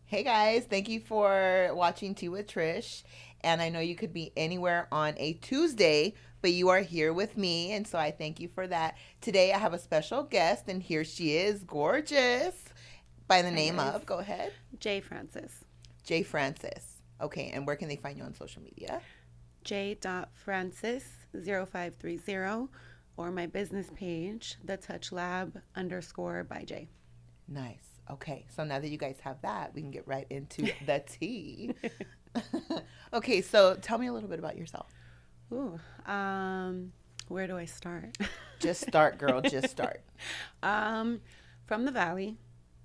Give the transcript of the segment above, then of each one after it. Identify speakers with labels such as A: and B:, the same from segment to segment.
A: Hey guys, thank you for watching Tea with Trish. And I know you could be anywhere on a Tuesday, but you are here with me, and so I thank you for that. Today I have a special guest, and here she is, gorgeous, by the
B: Hi
A: name
B: guys.
A: of, go ahead,
B: J Francis.
A: Jay Francis. Okay, and where can they find you on social media?
B: J.Francis0530 or my business page, the Touch Lab _ by J.
A: Nice. Okay, so now that you guys have that, we can get right into the tea. Okay, so tell me a little bit about yourself.
B: Ooh, where do I start?
A: Just start, girl, just start.
B: um, from the Valley.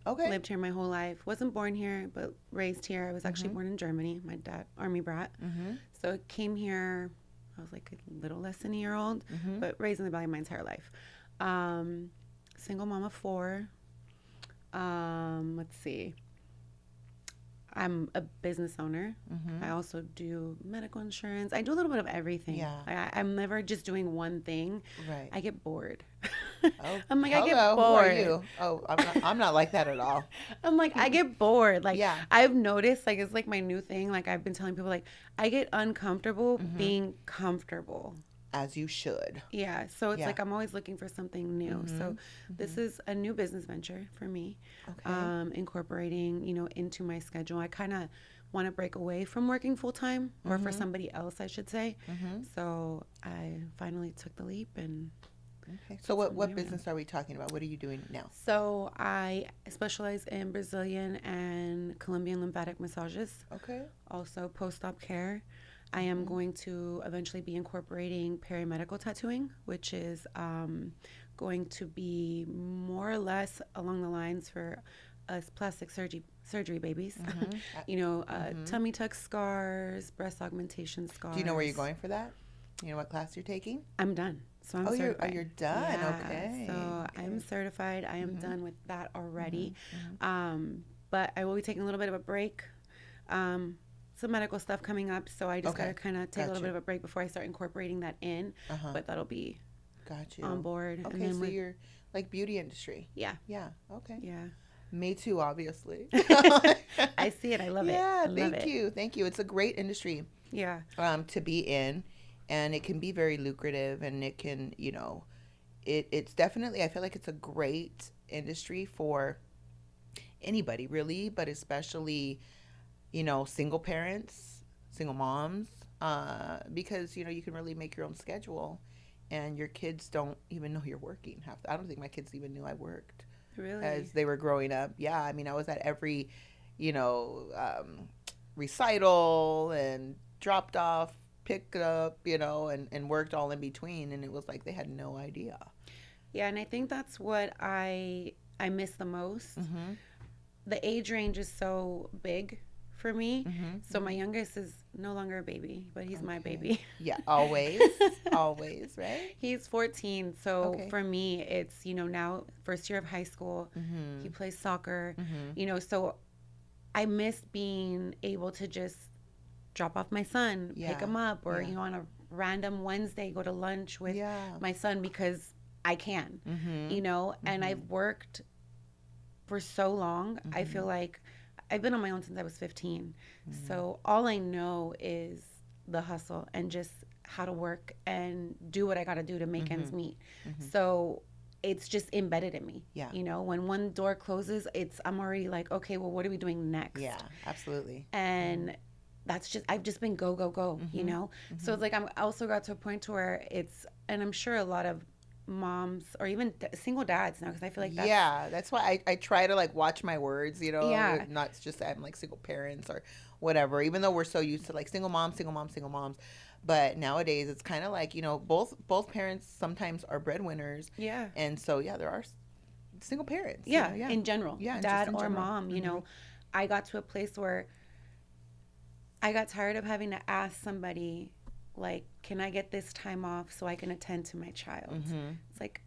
A: Okay.
B: Lived here my whole life. Wasn't born here, but raised here. I was actually born in Germany. My dad, army brat.
A: Mm-hmm.
B: So came here. I was like a little less than a year old,
A: Mm-hmm.
B: but raised in the Valley my entire life. Um, Single mom of four. Let's see. I'm a business owner.
A: Mm-hmm.
B: I also do medical insurance. I do a little bit of everything.
A: Yeah.
B: I'm never just doing one thing.
A: Right.
B: I get bored.
A: Oh,
B: I'm like, I
A: hello.
B: get
A: Who are
B: bored.
A: you? Oh, I'm not like that at all.
B: I'm like, I get bored. Like,
A: Yeah.
B: I've noticed, like, it's like my new thing. Like, I've been telling people, like, I get uncomfortable
A: Mm-hmm.
B: being comfortable.
A: As you should.
B: Yeah. So it's
A: Yeah.
B: like I'm always looking for something new.
A: Mm-hmm.
B: So this is a new business venture for me,
A: Okay.
B: incorporating, into my schedule. I kind of want to break away from working full time or for somebody else, I should say.
A: Mm-hmm.
B: So I finally took the leap and
A: Okay. So what business are we talking about? What are you doing now?
B: so I specialize in Brazilian and Colombian lymphatic massages,
A: Okay.
B: also post-op care. I am going to eventually be incorporating perimedical tattooing, which is going to be more or less along the lines for us plastic surgery babies.
A: Mm-hmm.
B: Tummy tuck scars, breast augmentation scars.
A: Do you know where you're going for that? You know what class you're taking?
B: I'm done. So I'm
A: Oh,
B: certified.
A: you're done.
B: Yeah,
A: Okay.
B: so I'm
A: Okay.
B: certified. I am done with that already.
A: Mm-hmm.
B: But I will be taking a little bit of a break. Some medical stuff coming up, so I just
A: Okay.
B: gotta kind of take a little
A: Gotcha.
B: bit of a break before I start incorporating that in.
A: Uh-huh.
B: But that'll be
A: Got you.
B: on board. And
A: Okay,
B: then
A: so you're like beauty industry.
B: yeah,
A: Yeah. Okay.
B: yeah.
A: Me too, obviously.
B: I see it. I love it.
A: Yeah,
B: I love
A: thank
B: it.
A: you. Thank you. It's a great industry
B: Yeah.
A: to be in, and it can be very lucrative, and it can, it's definitely, I feel like it's a great industry for anybody really, but especially, single parents, single moms, because, you can really make your own schedule, and your kids don't even know you're working. I don't think my kids even knew I worked
B: Really.
A: as they were growing up. Yeah, I mean, I was at every, you know, recital and dropped off, picked up, and worked all in between. And it was like they had no idea.
B: Yeah, and I think that's what I miss the most.
A: Mm-hmm.
B: The age range is so big for me.
A: Mm-hmm.
B: So my youngest is no longer a baby, but he's my
A: Okay.
B: baby.
A: Yeah, always, always, right?
B: He's 14. So
A: Okay.
B: for me, it's, now first year of high school.
A: Mm-hmm.
B: He plays soccer,
A: Mm-hmm.
B: so I miss being able to just drop off my son,
A: Yeah.
B: pick him up, or,
A: Yeah.
B: on a random Wednesday, go to lunch with
A: Yeah.
B: my son because I can,
A: Mm-hmm.
B: and I've worked for so long. I feel like I've been on my own since I was 15. So all I know is the hustle and just how to work and do what I got to do to make ends meet. So it's just embedded in me.
A: Yeah.
B: When one door closes, I'm already like, okay, well, what are we doing next?
A: Yeah, absolutely.
B: And I've just been go, go, go, So it's like I also got to a point to where and I'm sure a lot of moms or even single dads now, because I feel like
A: That's why I try to like watch my words,
B: Yeah.
A: not just that I'm like single parents or whatever, even though we're so used to like single moms, single moms, single moms. But nowadays it's kind of like, both parents sometimes are breadwinners.
B: yeah.
A: And so, yeah, there are single parents.
B: Yeah,
A: Yeah.
B: in general,
A: Yeah, just
B: dad
A: in
B: or
A: general.
B: mom, I got to a place where I got tired of having to ask somebody, like, can I get this time off so I can attend to my child? It's like,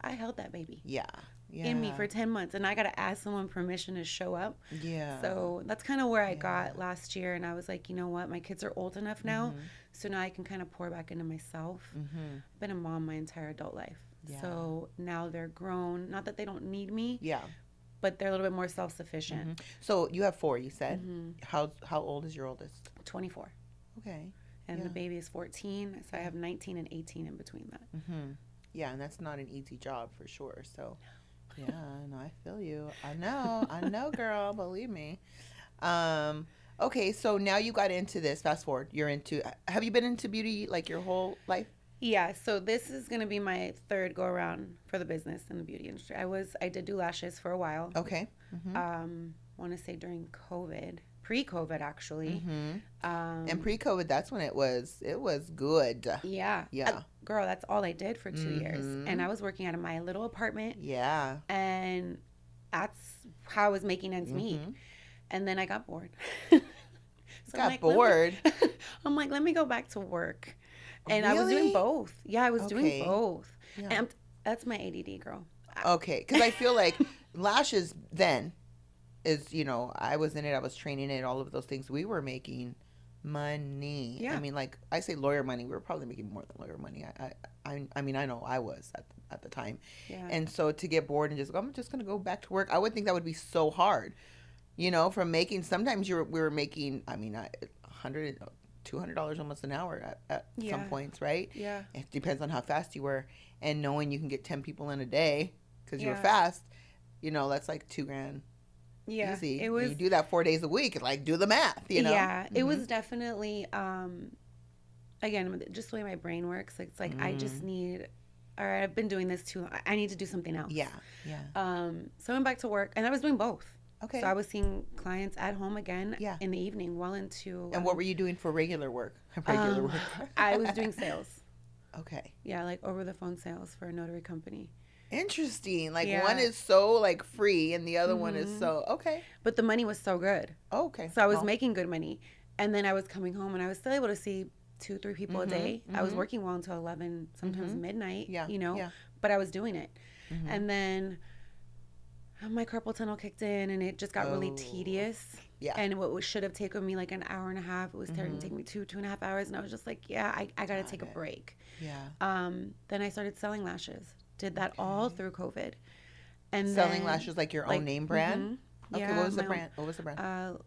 B: I held that baby
A: Yeah. Yeah.
B: in me for 10 months, and I got to ask someone permission to show up.
A: Yeah.
B: So that's kind of where I got last year, and I was like, you know what? My kids are old enough now, so now I can kind of pour back into myself. I've been a mom my entire adult life.
A: Yeah.
B: So now they're grown. Not that they don't need me,
A: Yeah.
B: but they're a little bit more self-sufficient.
A: So you have 4, you said. How old is your oldest?
B: 24.
A: Okay.
B: And the baby is 14, so I have 19 and 18 in between that.
A: Yeah, and that's not an easy job for sure. So, yeah, no, I feel you. I know, girl. Believe me. Okay, so now you got into this. Fast forward, have you been into beauty like your whole life?
B: Yeah, so this is going to be my third go around for the business in the beauty industry. I did do lashes for a while.
A: Okay.
B: Want to say during COVID, pre-COVID actually.
A: And pre-COVID, that's when it was good.
B: Yeah.
A: Yeah.
B: Girl, that's all I did for 2 years. And I was working out of my little apartment.
A: Yeah.
B: And that's how I was making ends meet. And then I got bored.
A: Bored?
B: I'm like, let me go back to work. And
A: really?
B: I was doing both. Yeah, I was doing both.
A: Yeah.
B: And that's my ADD, girl.
A: Okay, because I feel like lashes then is, I was in it, I was training it, all of those things. We were making money.
B: Yeah.
A: I mean, like, I say lawyer money. We were probably making more than lawyer money. I mean, I know I was at the time.
B: Yeah.
A: And so to get bored and just go, I'm just going to go back to work, I would think that would be so hard. From making, sometimes we were making, I mean, $100, $200 almost an hour at some points, right?
B: Yeah.
A: It depends on how fast you were. And knowing you can get 10 people in a day because you were
B: Yeah.
A: fast, that's like $2,000.
B: Yeah.
A: Easy.
B: It was.
A: And you do that 4 days a week. Like, do the math,
B: Yeah. It was definitely, again, just the way my brain works. It's like, I just need, all right, I've been doing this too long. I need to do something else.
A: Yeah. Yeah.
B: So I went back to work and I was doing both.
A: Okay.
B: So I was seeing clients at home again in the evening, well into.
A: And what were you doing for regular work? Work.
B: I was doing sales.
A: Okay.
B: Yeah, like over the phone sales for a notary company.
A: Interesting. Like one is so like free and the other one is so okay.
B: But the money was so good.
A: Oh, okay.
B: So I was making good money. And then I was coming home and I was still able to see 2-3 people a day. I was working well until 11, sometimes midnight, but I was doing it. And then my carpal tunnel kicked in and it just got really tedious.
A: Yeah.
B: And what should have taken me like an hour and a half, it was starting to take me 2.5 hours. And I was just like, I got to take a break.
A: Yeah.
B: Then I started selling lashes. Did that all through COVID. And
A: selling
B: then,
A: lashes like your own name brand? Okay,
B: yeah,
A: what was the brand? What was the brand?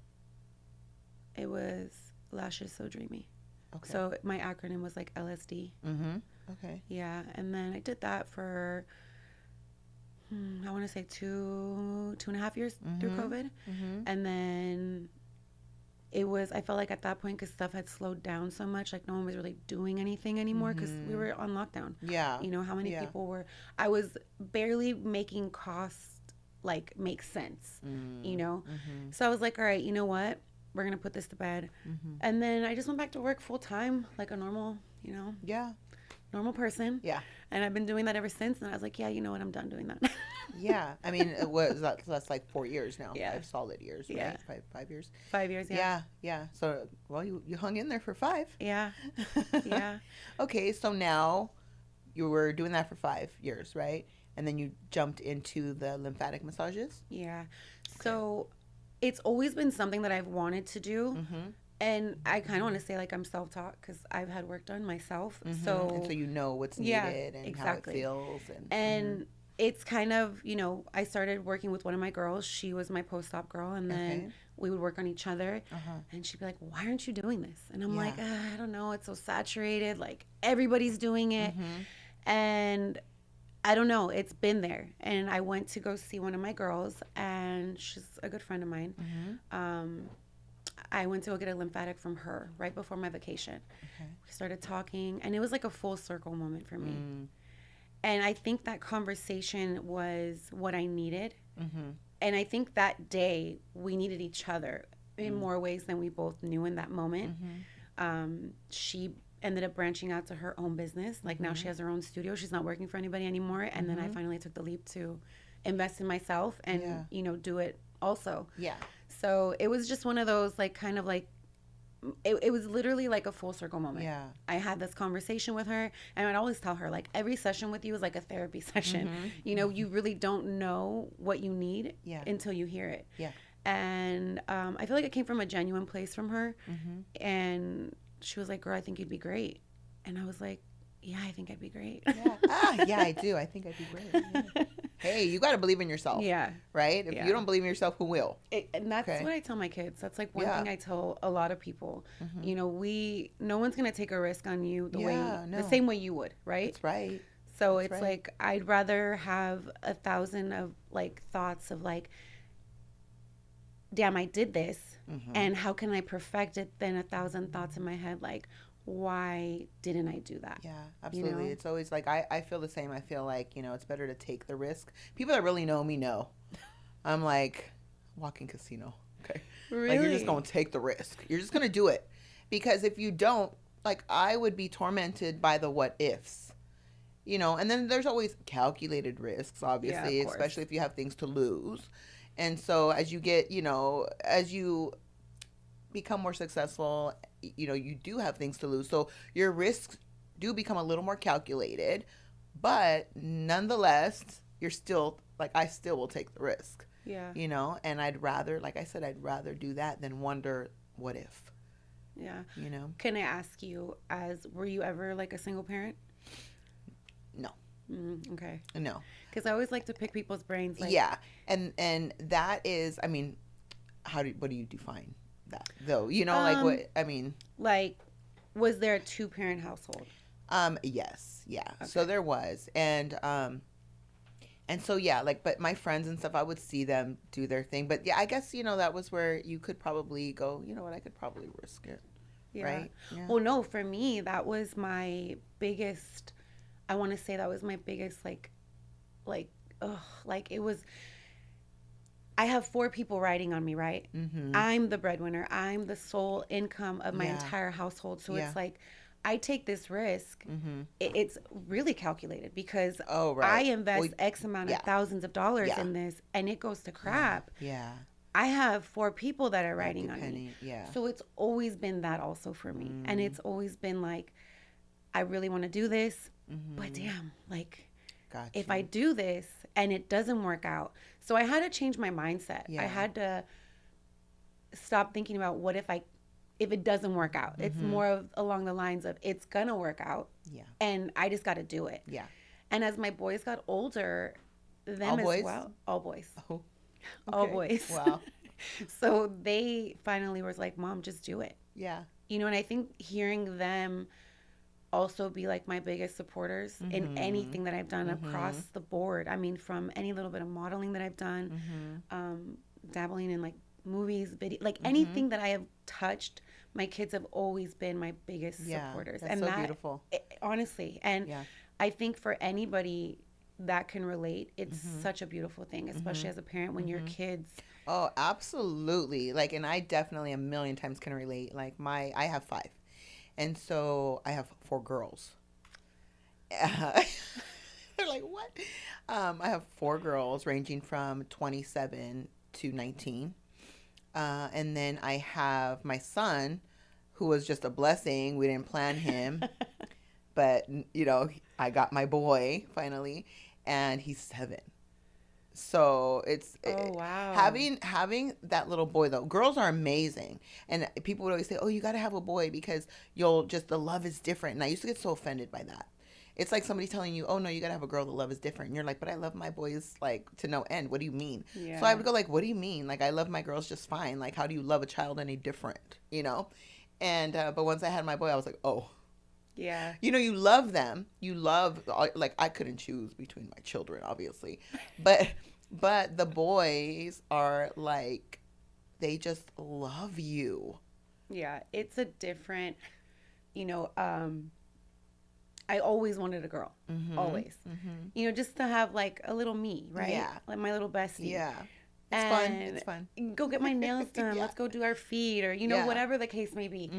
B: It was Lashes So Dreamy.
A: Okay.
B: So my acronym was like LSD.
A: Okay.
B: Yeah, and then I did that for I want to say 2.5 years through COVID. And then I felt like at that point, because stuff had slowed down so much, like no one was really doing anything anymore because we were on lockdown.
A: Yeah.
B: How many people I was barely making cost like make sense, So I was like, all right, you know what? We're going to put this to bed. And then I just went back to work full time, like a normal, normal person.
A: Yeah.
B: And I've been doing that ever since. And I was like, yeah, you know what? I'm done doing that.
A: Yeah. I mean, that's like 4 years now.
B: Yeah.
A: 5 solid years, right?
B: Yeah.
A: 5 years.
B: 5 years, yeah.
A: Yeah. So, well, you hung in there for 5.
B: Yeah. Yeah.
A: Okay. So now you were doing that for 5 years, right? And then you jumped into the lymphatic massages?
B: Yeah. Okay. So it's always been something that I've wanted to do. And I kind of want to say like I'm self-taught because I've had work done myself. So
A: and so you know what's needed and
B: exactly.
A: how it feels.
B: And it's kind of, I started working with one of my girls. She was my post-op girl. And then we would work on each other. And she'd be like, why aren't you doing this? And I'm like, I don't know. It's so saturated. Like everybody's doing it. And I don't know. It's been there. And I went to go see one of my girls, and she's a good friend of mine. I went to go get a lymphatic from her right before my vacation. We started talking, and it was like a full circle moment for me. And I think that conversation was what I needed. And I think that day we needed each other in more ways than we both knew in that moment. She ended up branching out to her own business. Like now she has her own studio. She's not working for anybody anymore. And then I finally took the leap to invest in myself and, do it also. Yeah. So it was just one of those like kind of like, it was literally like a full circle moment. Yeah. I had this conversation with her, and I'd always tell her like every session with you is like a therapy session. You really don't know what you need until you hear it. Yeah. And I feel like it came from a genuine place from her. And she was like, girl, I think you'd be great. And I was like, yeah, I think I'd be great.
A: Yeah. Yeah, I do. I think I'd be great. Yeah. hey, you got to believe in yourself.
B: Yeah.
A: Right? If
B: Yeah.
A: you don't believe in yourself, who will?
B: And that's
A: Okay.
B: what I tell my kids. That's like one
A: Yeah.
B: thing I tell a lot of people.
A: Mhm.
B: You know, no one's going to take a risk on you the
A: no.
B: same way you would, right?
A: That's right.
B: So
A: That's
B: it's
A: right.
B: like I'd rather have 1,000 of like thoughts of like, damn, I did this, and how can I perfect it, than 1,000 thoughts in my head like, why didn't I do that?
A: Yeah, absolutely.
B: You know?
A: It's always like I feel the same. I feel like, it's better to take the risk. People that really know me know. I'm like walking casino. Okay.
B: Really?
A: Like, you're just going to take the risk. You're just going to do it. Because if you don't, like, I would be tormented by the what ifs. And then there's always calculated risks, obviously,
B: of course.
A: especially if you have things to lose. And so as you get, as you become more successful, you do have things to lose. So your risks do become a little more calculated, but nonetheless, you're still like, I still will take the risk.
B: Yeah.
A: And I'd rather, like I said, I'd rather do that than wonder what if.
B: Yeah. Can I ask you, were you ever like a single parent?
A: No.
B: Okay.
A: No.
B: Because I always like to pick people's brains. Like,
A: yeah. And that is, I mean, what do you define that though? Like what, I mean.
B: Like, was there a 2-parent household?
A: Yes. Yeah.
B: Okay.
A: So there was. And so, yeah, like, but my friends and stuff, I would see them do their thing. But yeah, I guess, that was where you could probably go, you know what, I could probably risk it.
B: Yeah.
A: Right? Yeah.
B: Well, no, for me, that was my biggest, I want to say that was my biggest, like it was, I have 4 people riding on me, right?
A: Mm-hmm.
B: I'm the breadwinner. I'm the sole income of my
A: Yeah.
B: entire household. So
A: Yeah.
B: it's like, I take this risk.
A: Mm-hmm.
B: It's really calculated because
A: Oh, right.
B: I invest X amount of thousands of dollars in this, and it goes to crap.
A: Yeah.
B: I have 4 people that are riding on me.
A: Yeah.
B: So it's always been that also for me. And it's always been like, I really want to do this, but damn, like,
A: Gotcha.
B: if I do this and it doesn't work out. So I had to change my mindset.
A: Yeah.
B: I had to stop thinking about what if it doesn't work out. It's more of along the lines of, it's going to work out.
A: Yeah.
B: And I just got to do it.
A: Yeah.
B: And as my boys got older, them
A: All
B: as
A: boys?
B: well. All boys.
A: Oh.
B: All
A: Okay.
B: boys.
A: Wow.
B: So they finally was like, Mom, just do it.
A: Yeah.
B: And I think hearing them also be like my biggest supporters in anything that I've done across the board. I mean, from any little bit of modeling that I've done, dabbling in like movies, video, like anything that I have touched, my kids have always been my biggest supporters.
A: That's
B: and
A: so
B: that,
A: beautiful.
B: Honestly. And I think for anybody that can relate, it's such a beautiful thing, especially as a parent when your kids.
A: Oh, absolutely. Like, and I definitely a million times can relate. Like I have 5. And so I have 4 girls. They're like, what? I have 4 girls ranging from 27 to 19. And then I have my son, who was just a blessing. We didn't plan him. But, I got my boy finally, and he's 7. So it's
B: wow.
A: Having that little boy though. Girls are amazing, and people would always say, "Oh, you got to have a boy because the love is different." And I used to get so offended by that. It's like somebody telling you, "Oh no, you got to have a girl. The love is different." And you're like, "But I love my boys like to no end. What do you mean?"
B: Yeah.
A: So I would go like, "What do you mean? Like I love my girls just fine. Like how do you love a child any different? And but once I had my boy, I was like, "Oh."
B: Yeah.
A: You love them. You love, like, I couldn't choose between my children, obviously. But the boys are like, they just love you.
B: Yeah. It's a different, I always wanted a girl. Always. Just to have like a little me, right?
A: Yeah.
B: Like my little bestie.
A: Yeah. It's fun.
B: Go get my nails done.
A: Yeah.
B: Let's go do our feet or, whatever the case may be.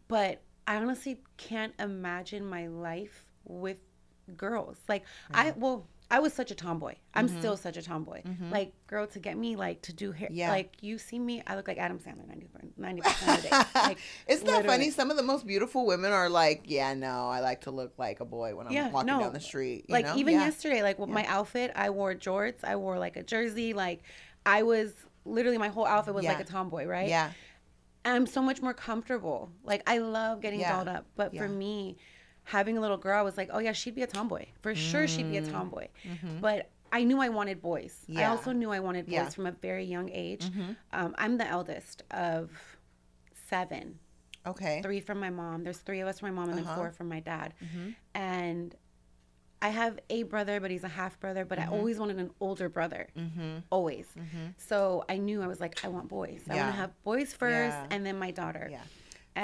B: But I honestly can't imagine my life with girls. Like, I was such a tomboy. I'm still such a tomboy. Like, girl, to get me, like, to do hair. Yeah. Like, you see me, I look like Adam Sandler 90% of the day. Like,
A: isn't that funny? Some of the most beautiful women are like, yeah, no, I like to look like a boy when I'm walking down the street.
B: Like, even yesterday, like, with my outfit, I wore jorts. I wore, like, a jersey. Like, I was, literally, my whole outfit was like a tomboy, right?
A: Yeah.
B: I'm so much more comfortable. Like, I love getting dolled up. But for me, having a little girl, I was like, oh, yeah, she'd be a tomboy. For sure she'd be a tomboy. But I knew I wanted boys. I
A: Yeah.
B: also knew I wanted boys
A: Yeah.
B: from a very young age.
A: Mhm.
B: I'm the eldest of 7,
A: Okay.
B: 3 from my mom. There's 3 of us from my mom and then
A: Uh-huh.
B: 4 from my dad.
A: Mhm.
B: And I have a brother, but he's a half brother. But I
A: Mhm.
B: always wanted an older brother,
A: Mhm.
B: always.
A: Mhm.
B: So I knew I was like, I want boys. I want
A: Yeah.
B: to have boys first,
A: Yeah.
B: and then my daughter.
A: Yeah.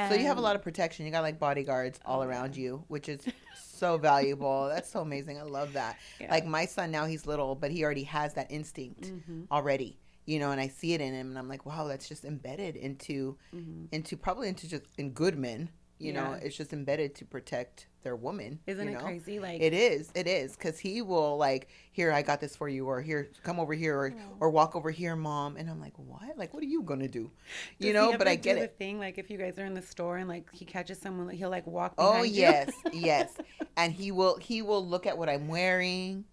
A: So you have a
B: And
A: lot of protection. You got like bodyguards all
B: oh yeah,
A: around you, which is so valuable. That's so amazing. I love that.
B: yeah.
A: Like my son now, he's little, but he already has that instinct
B: Mm-hmm.
A: already. And I see it in him, and I'm like, wow, that's just embedded
B: Mm-hmm.
A: into probably into just in good men.
B: Yeah.
A: It's just embedded to protect their woman.
B: Isn't it crazy? Like
A: It is, because he will like, here, I got this for you, or here, come over here,
B: oh.
A: or walk over here, mom. And I'm like, what? Like, what are you gonna do?
B: Does he
A: But
B: ever
A: I get
B: do the
A: it.
B: thing like if you guys are in the store and like he catches someone, like, he'll like walk
A: Oh
B: behind you.
A: yes, yes. And he will look at what I'm wearing,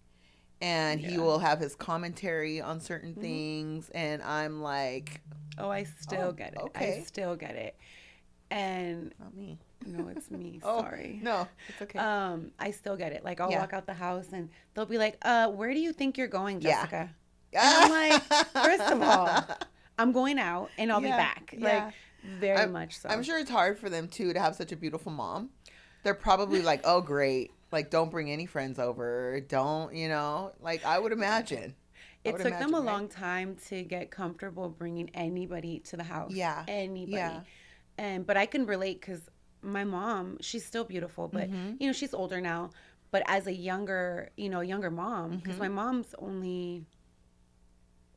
A: and he
B: Yeah.
A: will have his commentary on certain
B: Mhm.
A: things, and I'm like,
B: Oh, I still
A: Oh,
B: get it.
A: okay.
B: I still get it. And
A: not me.
B: no, it's me.
A: Oh,
B: Sorry.
A: no, it's okay.
B: I still get it. Like I'll
A: Yeah.
B: walk out the house and they'll be like, where do you think you're going,
A: Yeah.
B: Jessica?" And I'm like, first of all, I'm going out and I'll be
A: Yeah,
B: back.
A: yeah.
B: Like very much so.
A: I'm sure it's hard for them too to have such a beautiful mom. They're probably like, oh great, like don't bring any friends over, don't, like I would imagine.
B: It took them a long time to get comfortable bringing anybody to the house.
A: Yeah.
B: Anybody.
A: Yeah.
B: But I can relate because my mom, she's still beautiful, but
A: Mhm.
B: she's older now. But as a younger mom, because
A: Mhm.
B: my mom's only,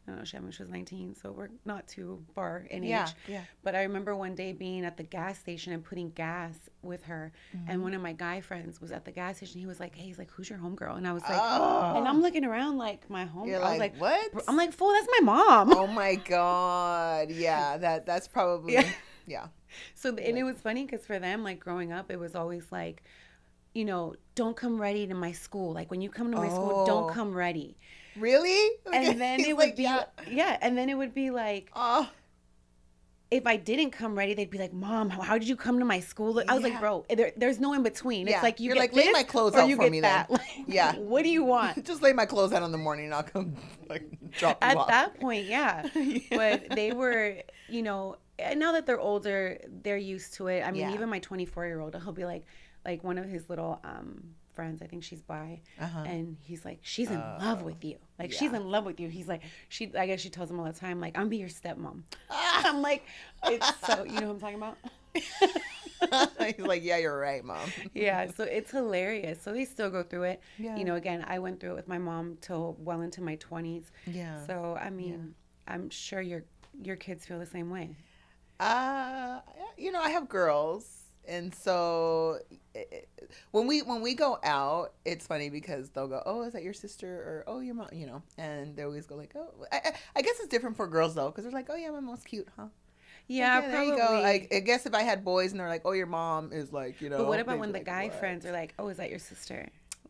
B: I don't know, she was 19, so we're not too far in
A: Yeah.
B: age.
A: Yeah.
B: But I remember one day being at the gas station and putting gas with her, and one of my guy friends was at the gas station. He was like, "Hey, he's like, who's your homegirl?" And I was like, and I'm looking around like my home.
A: You're
B: I was
A: like,
B: like,
A: what?
B: I'm like, fool, that's my mom.
A: Oh my god. Yeah, that's probably
B: Yeah.
A: yeah.
B: So, and it was funny because for them, like growing up, it was always like, don't come ready to my school. Like when you come to my school,
A: Oh.
B: don't come ready.
A: Really?
B: And then
A: He's
B: it would
A: like,
B: be, yeah. And then it would be like,
A: Oh,
B: if I didn't come ready, they'd be like, "Mom, how did you come to my school?" I was like,
A: Yeah.
B: "Bro, there's no in between.
A: Yeah.
B: It's like you
A: You're
B: get
A: like, lay
B: this
A: my clothes
B: or
A: out
B: you
A: for
B: get
A: me
B: that.
A: then.
B: Like,
A: Yeah.
B: What do you want?
A: just lay my clothes out in the morning and I'll come like drop you
B: At
A: off.
B: that point, yeah.
A: Yeah.
B: But they were, and now that they're older, they're used to it. I mean,
A: Yeah.
B: even my 24-year-old, he'll be like one of his little friends, I think she's bi,
A: Uh-huh.
B: and he's like, she's in love with you. Like, she's
A: Yeah.
B: in love with you. He's like, I guess she tells him all the time, like, I'm be your stepmom. I'm like, it's so, you know what I'm talking about?
A: He's like, yeah, you're right, mom.
B: Yeah, so it's hilarious. So they still go through it.
A: Yeah.
B: Again, I went through it with my mom till well into my 20s.
A: Yeah.
B: So, I mean, I'm sure your kids feel the same way.
A: I have girls, and so when we go out, it's funny because they'll go, "Oh, is that your sister?" or "Oh, your mom," and they always go like, "Oh." I guess it's different for girls though, because they're like, "Oh yeah, my mom's cute, huh?"
B: Yeah,
A: There
B: probably.
A: you go. I guess if I had boys and they're like, "Oh, your mom is like,"
B: But what about
A: they'd
B: when
A: be
B: the
A: like,
B: guy
A: "What?"
B: friends are like, "Oh, is that your sister?"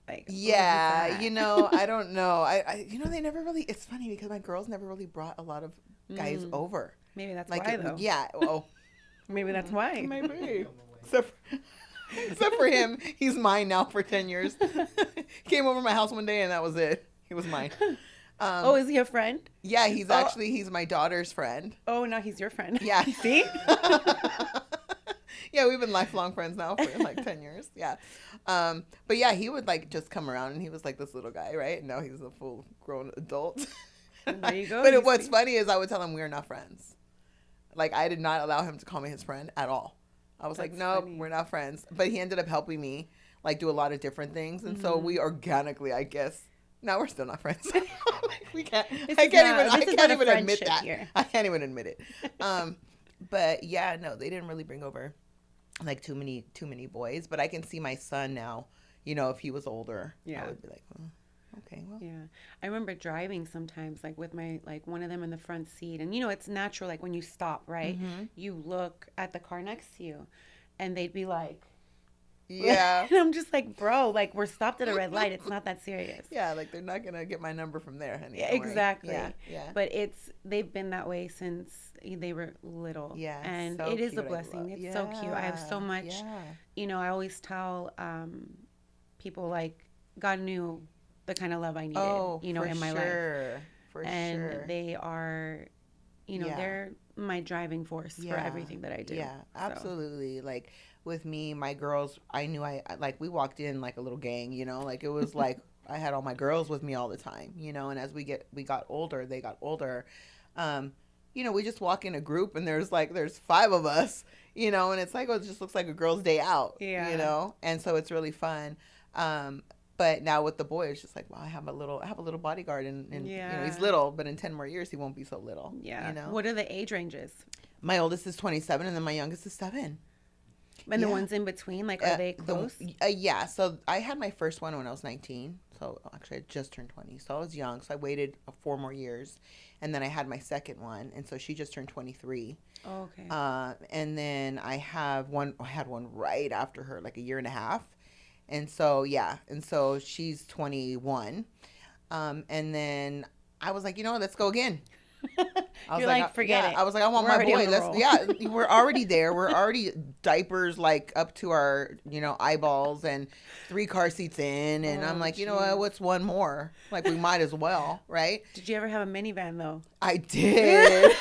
B: Like,
A: Yeah,
B: who's
A: I don't know. They never really. It's funny because my girls never really brought a lot of guys over.
B: Maybe that's
A: Like,
B: why, though.
A: yeah. Oh,
B: Maybe that's why.
A: maybe. Except for him, he's mine now for 10 years. Came over my house one day and that was it. He was mine.
B: Oh, is he a friend?
A: Yeah, he's my daughter's friend.
B: Oh, no, he's your friend.
A: Yeah.
B: See?
A: Yeah, we've been lifelong friends now for like 10 years. Yeah. But yeah, he would like just come around and he was like this little guy, right? And now he's a full grown adult.
B: There you go.
A: But what's funny is I would tell him we're not friends. Like I did not allow him to call me his friend at all. I was like,
B: That's
A: nope,
B: funny.
A: we're not friends. But he ended up helping me like do a lot of different things. And so we organically, I guess, now we're still not friends. We can't, I can't even admit that.
B: Here.
A: I can't even admit it. But yeah, no, they didn't really bring over like too many boys. But I can see my son now, if he was older,
B: Yeah.
A: I would be like, oh, okay, well.
B: Yeah. I remember driving sometimes, like with my, like one of them in the front seat. And, it's natural, like when you stop, right?
A: Mhm.
B: You look at the car next to you and they'd be like,
A: Yeah.
B: and I'm just like, bro, like we're stopped at a red light. It's not that serious.
A: Yeah, like they're not gonna get my number from there, honey.
B: Yeah,
A: Don't worry.
B: exactly.
A: Yeah.
B: But they've been that way since they were little.
A: Yeah,
B: And
A: so
B: it is a
A: cute. I
B: blessing.
A: love-
B: It's so cute. I have so
A: Yeah,
B: much,
A: yeah.
B: I always tell people like God knew the kind of love I needed,
A: Oh,
B: you know,
A: for
B: in my life.
A: sure. For
B: And
A: sure.
B: they are, you know,
A: Yeah.
B: they're my driving force for
A: Yeah.
B: everything that I do.
A: Yeah,
B: So,
A: absolutely. Like with me, my girls, I knew like we walked in like a little gang, you know, like it was like I had all my girls with me all the time, you know, and as we got older, they got older. Um, you know, we just walk in a group and there's five of us, you know, and it's like, oh, it just looks like a girls' day out, you
B: Yeah.
A: know, and so it's really fun. But now with the boy, it's just like, well, I have a little bodyguard, and you know, he's
B: Yeah.
A: little, but in 10 more years, he won't be so little,
B: yeah.
A: you know.
B: What are the age ranges?
A: My oldest is 27, and then my youngest is 7.
B: And the
A: Yeah.
B: ones in between, like, are they close?
A: Yeah. So I had my first one when I was 19. So actually, I just turned 20. So I was young. So I waited 4 more years, and then I had my second one, and so she just turned 23.
B: Oh, okay.
A: And then I had one right after her, like a year and a half, and so yeah, and so she's 21. And then I was like, you know what, let's go again. I was
B: You're like, forget
A: yeah.
B: it.
A: I was like, I want
B: We're
A: my
B: already
A: boy.
B: on the roll.
A: Yeah, we're already there. We're already diapers like up to our, you know, eyeballs and 3 car seats in. And
B: Oh,
A: I'm like, you know
B: jeez.
A: what? What's one more? Like, we might as well, right?
B: Did you ever have a minivan, though?
A: I did.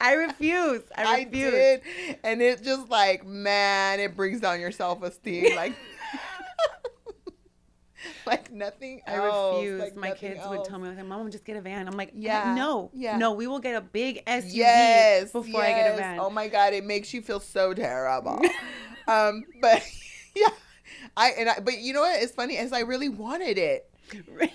B: I refuse. I refuse.
A: did. And it just like, man, it brings down your self-esteem. Like, like nothing
B: I
A: else.
B: refuse.
A: Like
B: My
A: nothing
B: kids would
A: else.
B: tell me, like, Mom, just get a van. I'm like,
A: Yeah.
B: no,
A: Yeah.
B: no, we will get a big SUV
A: Yes,
B: before I get a
A: yes.
B: van.
A: Oh my God, it makes you feel so terrible. But yeah, but you know what? It's funny, as I really wanted it.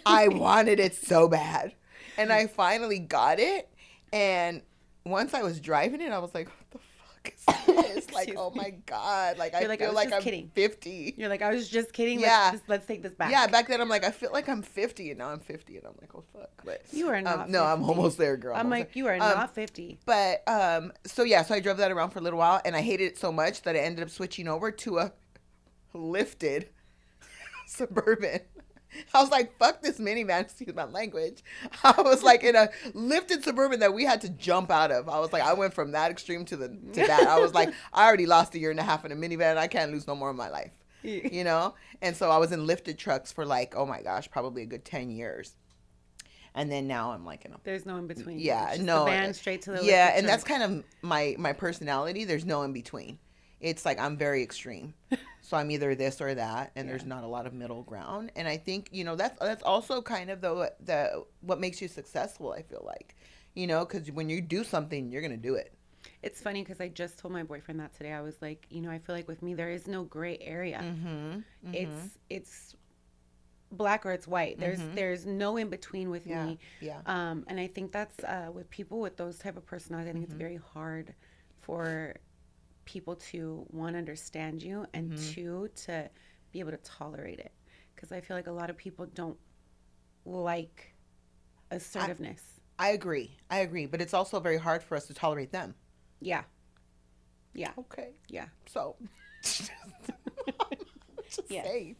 A: I wanted it so bad, and I finally got it. And once I was driving it, I was like, "What the fuck is this?" Like,
B: Excuse
A: oh
B: me.
A: my God! Like, I
B: You're like, I
A: feel
B: was
A: like
B: just
A: I'm
B: kidding.
A: 50.
B: You're like, I was just kidding.
A: Yeah.
B: Let's take this back.
A: Yeah, back then I'm like, I feel like I'm 50, and now I'm 50, and I'm like, oh fuck. But
B: You are not
A: no, I'm
B: 50.
A: almost there, girl.
B: I'm
A: almost
B: like,
A: there.
B: you are not 50.
A: But so yeah, so I drove that around for a little while, and I hated it so much that I ended up switching over to a lifted Suburban. I was like, fuck this minivan, excuse my language. I was like in a lifted Suburban that we had to jump out of. I was like, I went from that extreme to that. I was like, I already lost a year and a half in a minivan. I can't lose no more of my life, you know? And so I was in lifted trucks for like, oh my gosh, probably a good 10 years. And then now I'm like in a
B: There's no in between.
A: yeah,
B: It's just
A: no,
B: the van straight to the
A: yeah,
B: lifted
A: and that's
B: truck.
A: kind of my personality. There's no in between. It's like I'm very extreme, so I'm either this or that, and there's not a lot of middle ground. And I think, you know, that's also kind of the what makes you successful. I feel like, you know, because when you do something, you're gonna do it.
B: It's funny because I just told my boyfriend that today. I was like, you know, I feel like with me there is no gray area.
A: Mm-hmm.
B: It's black or it's white. There's no in between with
A: Yeah.
B: me.
A: Yeah.
B: And I think that's with people with those type of personalities. I think it's very hard for people to, one, understand you, and two, to be able to tolerate it. Because I feel like a lot of people don't like assertiveness.
A: I agree, but it's also very hard for us to tolerate them.
B: Yeah.
A: Okay.
B: Yeah.
A: So, just
B: Yes.
A: saying.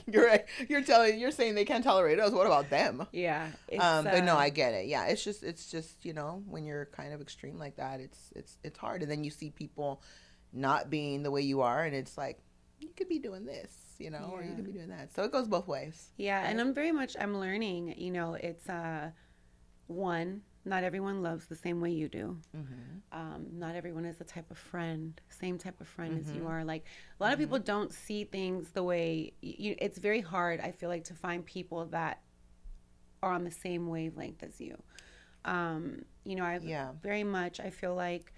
A: You're saying they can't tolerate us. What about them?
B: Yeah.
A: But no, I get it. Yeah, it's just you know, when you're kind of extreme like that, it's hard, and then you see people not being the way you are, and it's like, you could be doing this, you know, or you could be doing that. So it goes both ways.
B: Yeah,
A: right?
B: and I'm learning. You know, it's one, not everyone loves the same way you do. Not everyone is the type of friend, same type of friend as you are. Like, a lot of people don't see things the way you. It's very hard, I feel like, to find people that are on the same wavelength as you. You know, very much, I feel like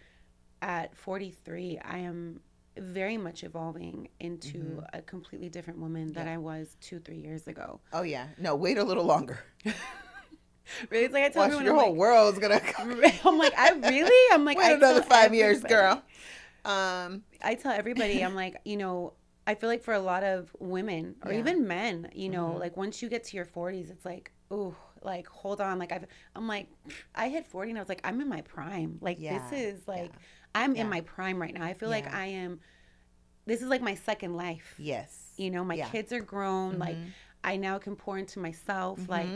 B: at 43, I am very much evolving into a completely different woman than I was 2-3 years ago.
A: Oh yeah, no, wait a little longer.
B: Really? It's like I tell
A: Watch,
B: everyone,
A: your
B: I'm
A: whole
B: like,
A: world's gonna
B: I'm like, I really? I'm like,
A: wait
B: I
A: another
B: tell
A: 5 years,
B: everybody.
A: girl.
B: I tell everybody, I'm like, you know, I feel like for a lot of women or even men, you know, like once you get to your 40s, it's like, ooh, like, hold on. Like, I'm like, I hit 40 and I was like, I'm in my prime. Like, this is like, I'm in my prime right now. I feel like this is like my second life.
A: Yes.
B: You know, my kids are grown. Like, I now can pour into myself. Like,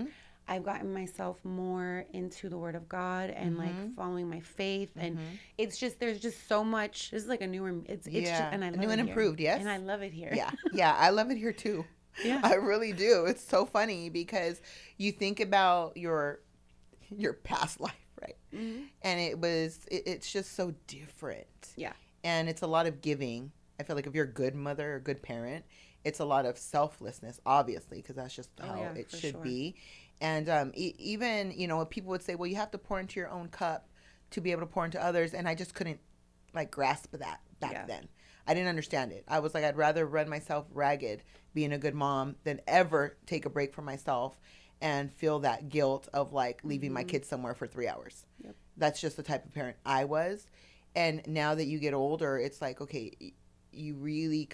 B: I've gotten myself more into the Word of God and like following my faith, and it's just, there's just so much. This is like a newer, it's just, and I love
A: new
B: it
A: and
B: here.
A: improved, yes,
B: and I love it here.
A: Yeah, I love it here too.
B: Yeah.
A: I really do. It's so funny because you think about your past life, right?
B: Mm-hmm.
A: And it's just so different.
B: Yeah.
A: And it's a lot of giving. I feel like if you're a good mother or good parent, it's a lot of selflessness, obviously, because that's just how it should be. And even, people would say, well, you have to pour into your own cup to be able to pour into others. And I just couldn't like grasp that back then. I didn't understand it. I was like, I'd rather run myself ragged being a good mom than ever take a break for myself and feel that guilt of like leaving my kids somewhere for 3 hours.
B: Yep.
A: That's just the type of parent I was. And now that you get older, it's like, okay, you really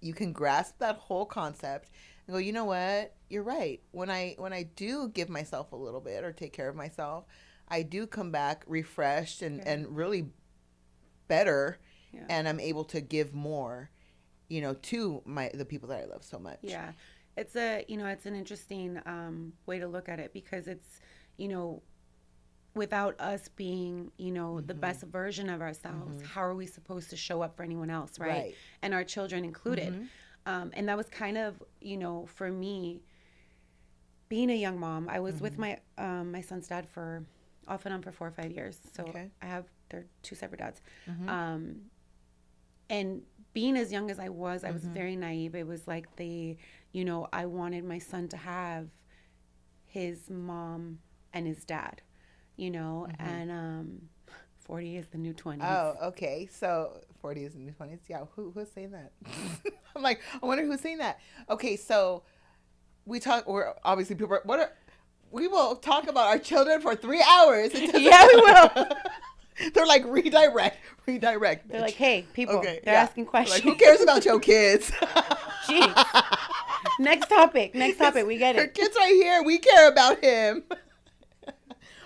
A: you can grasp that whole concept and go, you know what? You're right. When I do give myself a little bit or take care of myself, I do come back refreshed and really better. Yeah. And I'm able to give more, to the people that I love so much.
B: Yeah. It's it's an interesting way to look at it because it's, without us being, the best version of ourselves, how are we supposed to show up for anyone else, right? And our children included. And that was kind of, for me, being a young mom, I was with my son's dad for off and on for 4 or 5 years. So they're two separate dads. And being as young as I was very naive. It was like I wanted my son to have his mom and his dad, and 40 is the new 20s.
A: Oh, okay. So 40 is the new 20s. Yeah. Who's saying that? I'm like, I wonder who's saying that. Okay. So we're obviously we will talk about our children for 3 hours.
B: Yeah, we will.
A: They're like, redirect.
B: They're like, hey, people, they're asking questions.
A: Like, who cares about your kids?
B: Jeez. Next topic. We get it.
A: Her kid's right here. We care about him.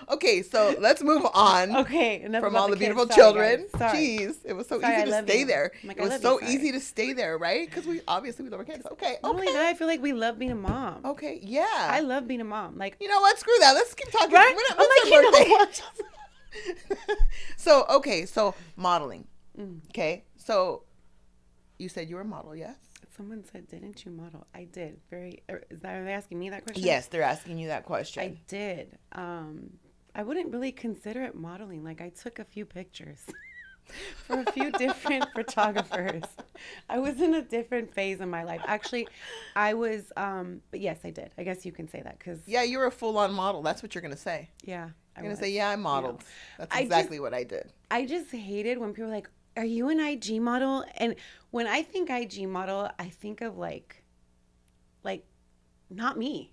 A: Okay, so let's move on.
B: Okay,
A: from all the beautiful children.
B: Sorry.
A: Jeez, it was so easy to stay there.
B: Like,
A: it was so easy to stay there, right? Because we love our kids. Okay.
B: Not only that, I feel like we love being a mom.
A: Okay, yeah.
B: I love being a mom. Like,
A: you know what? Screw that. Let's keep talking.
B: Right?
A: What's your birthday? So modeling. Okay, so you said you were a model, yes?
B: Someone said, didn't you model? I did. Are they asking me that question?
A: Yes, they're asking you that question.
B: I did. I wouldn't really consider it modeling. Like, I took a few pictures for a few different photographers. I was in a different phase in my life. Actually, I was, but yes, I did. I guess you can say that because.
A: Yeah, you were a full-on model. That's what you're going to say.
B: Yeah.
A: You're going to say, yeah, I modeled. That's exactly what I did.
B: I just hated when people were like, are you an IG model? And when I think IG model, I think of like not me.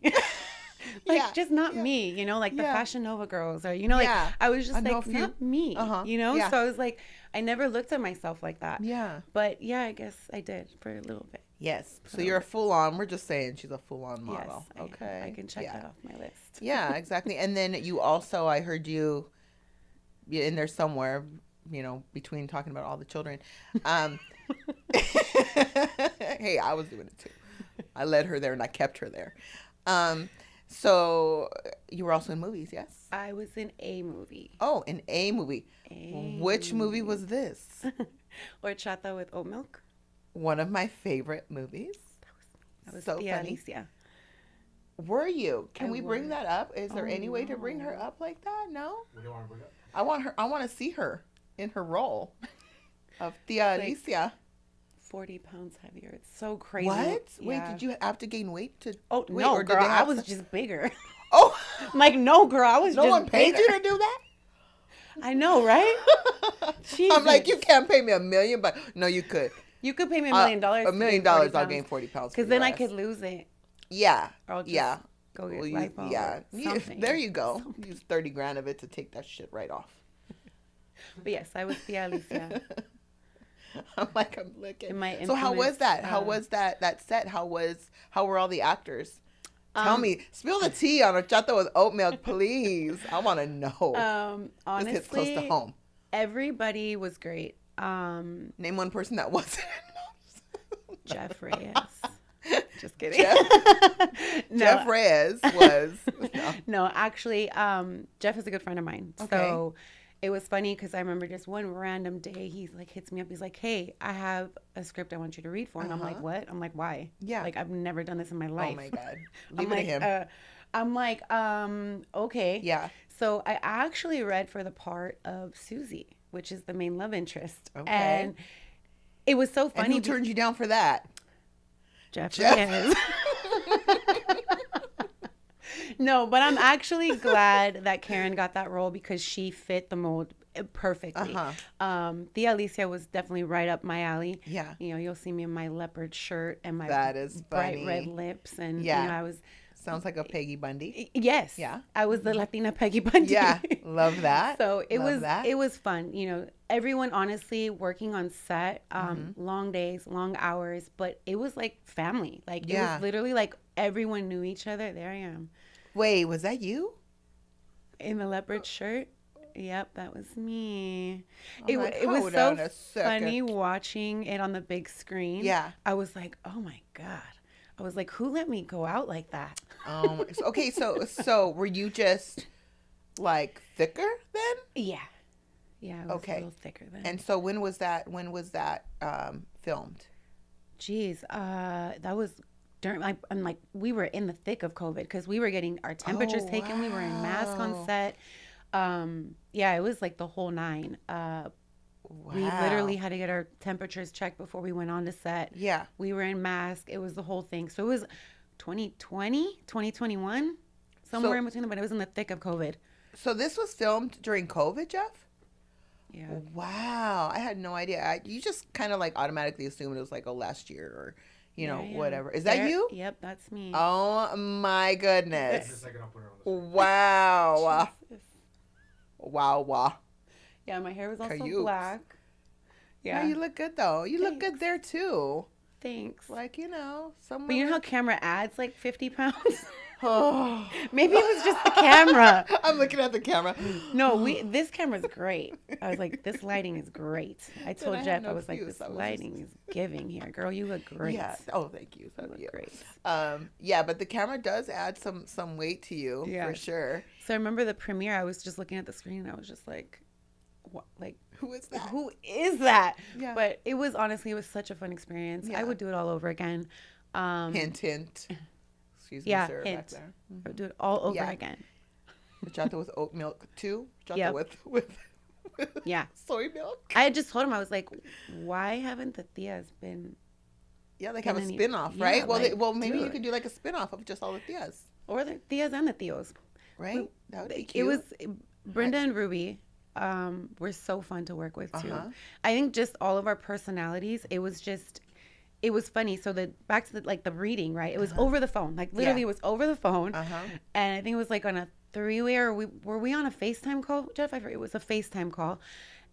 B: Just not me, like the Fashion Nova girls or, I was just like, not me, So I was like, I never looked at myself like that.
A: Yeah.
B: But yeah, I guess I did for a little bit.
A: Yes. So you're a full-on, we're just saying she's a full-on model.
B: Yes,
A: okay.
B: I can check that off my list.
A: Yeah, exactly. And then you also, I heard you in there somewhere, between talking about all the children. Hey, I was doing it too. I led her there and I kept her there. So you were also in movies, yes?
B: I was in a movie.
A: Oh, in a movie. Which movie was this?
B: Horchata with Oat Milk.
A: One of my favorite movies.
B: That was so funny. Alicia.
A: Were you? Can we bring that up? Is there any way to bring her up like that? No?
C: We don't want to bring up.
A: I want to see her in her role of Tia Alicia.
B: 40 pounds heavier. It's so crazy.
A: What?
B: Yeah.
A: Wait, did you have to gain weight to?
B: Oh, no, or girl, I was just bigger.
A: Oh,
B: I'm like, no, girl, I was
A: no
B: just
A: one paid
B: bigger.
A: you to do that?
B: I know, right?
A: I'm like, you can't pay me $1 million, but no, you could.
B: You could pay me $1 million.
A: $1 million, I'll gain 40 pounds.
B: Because then I could lose it.
A: Yeah.
B: Or I'll just go get lipo.
A: Yeah. There you go. Use 30 grand of it to take that shit right off.
B: But yes, I was Tia Alicia.
A: I'm looking. So how was that? How was that set? How were all the actors? Tell me, spill the tea on horchata with oat milk, please. I want to know.
B: Honestly,
A: this hits close to home.
B: Everybody was great.
A: Name one person that wasn't.
B: Jeff Reyes. Just kidding.
A: Jeff Reyes was.
B: No, actually, Jeff is a good friend of mine.
A: Okay.
B: So It was funny because I remember just one random day, he like hits me up. He's like, "Hey, I have a script I want you to read for," and I'm like, "What?" I'm like, "Why?"
A: Yeah.
B: Like I've never done this in my life.
A: Oh my God.
B: I'm
A: Leave it to
B: like,
A: him.
B: I'm like, okay.
A: Yeah.
B: So I actually read for the part of Susie, which is the main love interest,
A: Okay.
B: and it was so
A: And
B: funny.
A: who turned you down for that?
B: Jeff.
A: Jeff.
B: No, but I'm actually glad that Karen got that role because she fit the mold perfectly. Thea Alicia was definitely right up my alley.
A: Yeah.
B: You know, you'll see me in my leopard shirt and my
A: That is
B: bright
A: funny.
B: red lips. And,
A: Yeah.
B: you know, I was...
A: Sounds like a Peggy Bundy.
B: Yes.
A: Yeah.
B: I was the Latina Peggy Bundy.
A: Yeah. Love that.
B: So it
A: Love that.
B: it was fun. You know, everyone honestly working on set, long days, long hours, but it was like family. Like it was literally like everyone knew each other. There I am.
A: Wait, was that you?
B: In the leopard shirt? Yep, that was me.
A: I'm like,
B: it was
A: hold
B: so
A: on a second.
B: funny watching it on the big screen.
A: Yeah.
B: I was like, oh my God. I was like, who let me go out like that?
A: Okay, so were you just like thicker then?
B: Yeah. Yeah, I was
A: Okay.
B: a little thicker then.
A: And so when was that filmed?
B: Geez, that was during like we were in the thick of COVID because we were getting our temperatures taken. We were in masks on set. Yeah, it was like the whole nine. We literally had to get our temperatures checked before we went on to set.
A: Yeah.
B: We were in mask. It was the whole thing. So it was 2020, 2021, somewhere in between, but it was in the thick of COVID.
A: So this was filmed during COVID, Jeff?
B: Yeah.
A: Wow. I had no idea. You just kind of like automatically assumed it was like, last year or, you know, whatever. Is that you?
B: Yep, that's me.
A: Oh my goodness. Wow. Wow.
B: Yeah, my hair was also
A: Cayukes.
B: black.
A: Yeah. You look good though. You look good there too.
B: Thanks.
A: Like, you know, someone.
B: But you know how camera adds like 50 pounds?
A: Oh.
B: Maybe it was just the camera.
A: I'm looking at the camera.
B: No, this camera's great. I was like, this lighting is great. I told
A: had
B: Jeff,
A: no
B: I was like,
A: excuse.
B: this
A: I was
B: lighting is giving here. Girl, you look great.
A: Yeah. Oh, thank you. So
B: You look
A: cute.
B: great.
A: Yeah, but the camera does add some weight to you for sure.
B: So I remember the premiere, I was just looking at the screen and I was just like, what? Like,
A: who is that?
B: Who is that?
A: Yeah.
B: But it was honestly, it was such a fun experience.
A: Yeah.
B: I would do it all over again.
A: Hint. Excuse me,
B: Yeah,
A: sir.
B: hint.
A: Back there.
B: I would do it all over again.
A: Chata with oat milk too. Chata
B: Yep.
A: with
B: Yeah.
A: soy milk.
B: I had just told him, I was like, why haven't the Theas been...
A: Yeah, like have a
B: any-
A: spin-off,
B: yeah,
A: right? Well,
B: like,
A: maybe
B: do
A: you
B: it.
A: could do like a spin-off of just all the Theas,
B: Or the Theas and the Theos.
A: right? That would be cute.
B: It was... Brenda and Ruby were so fun to work with, too. I think just all of our personalities, it was funny. So back to the reading, right? It was over the phone. Like literally it was over the phone. And I think it was like on a three-way, or were we on a FaceTime call, Jeff? I forget. It was a FaceTime call.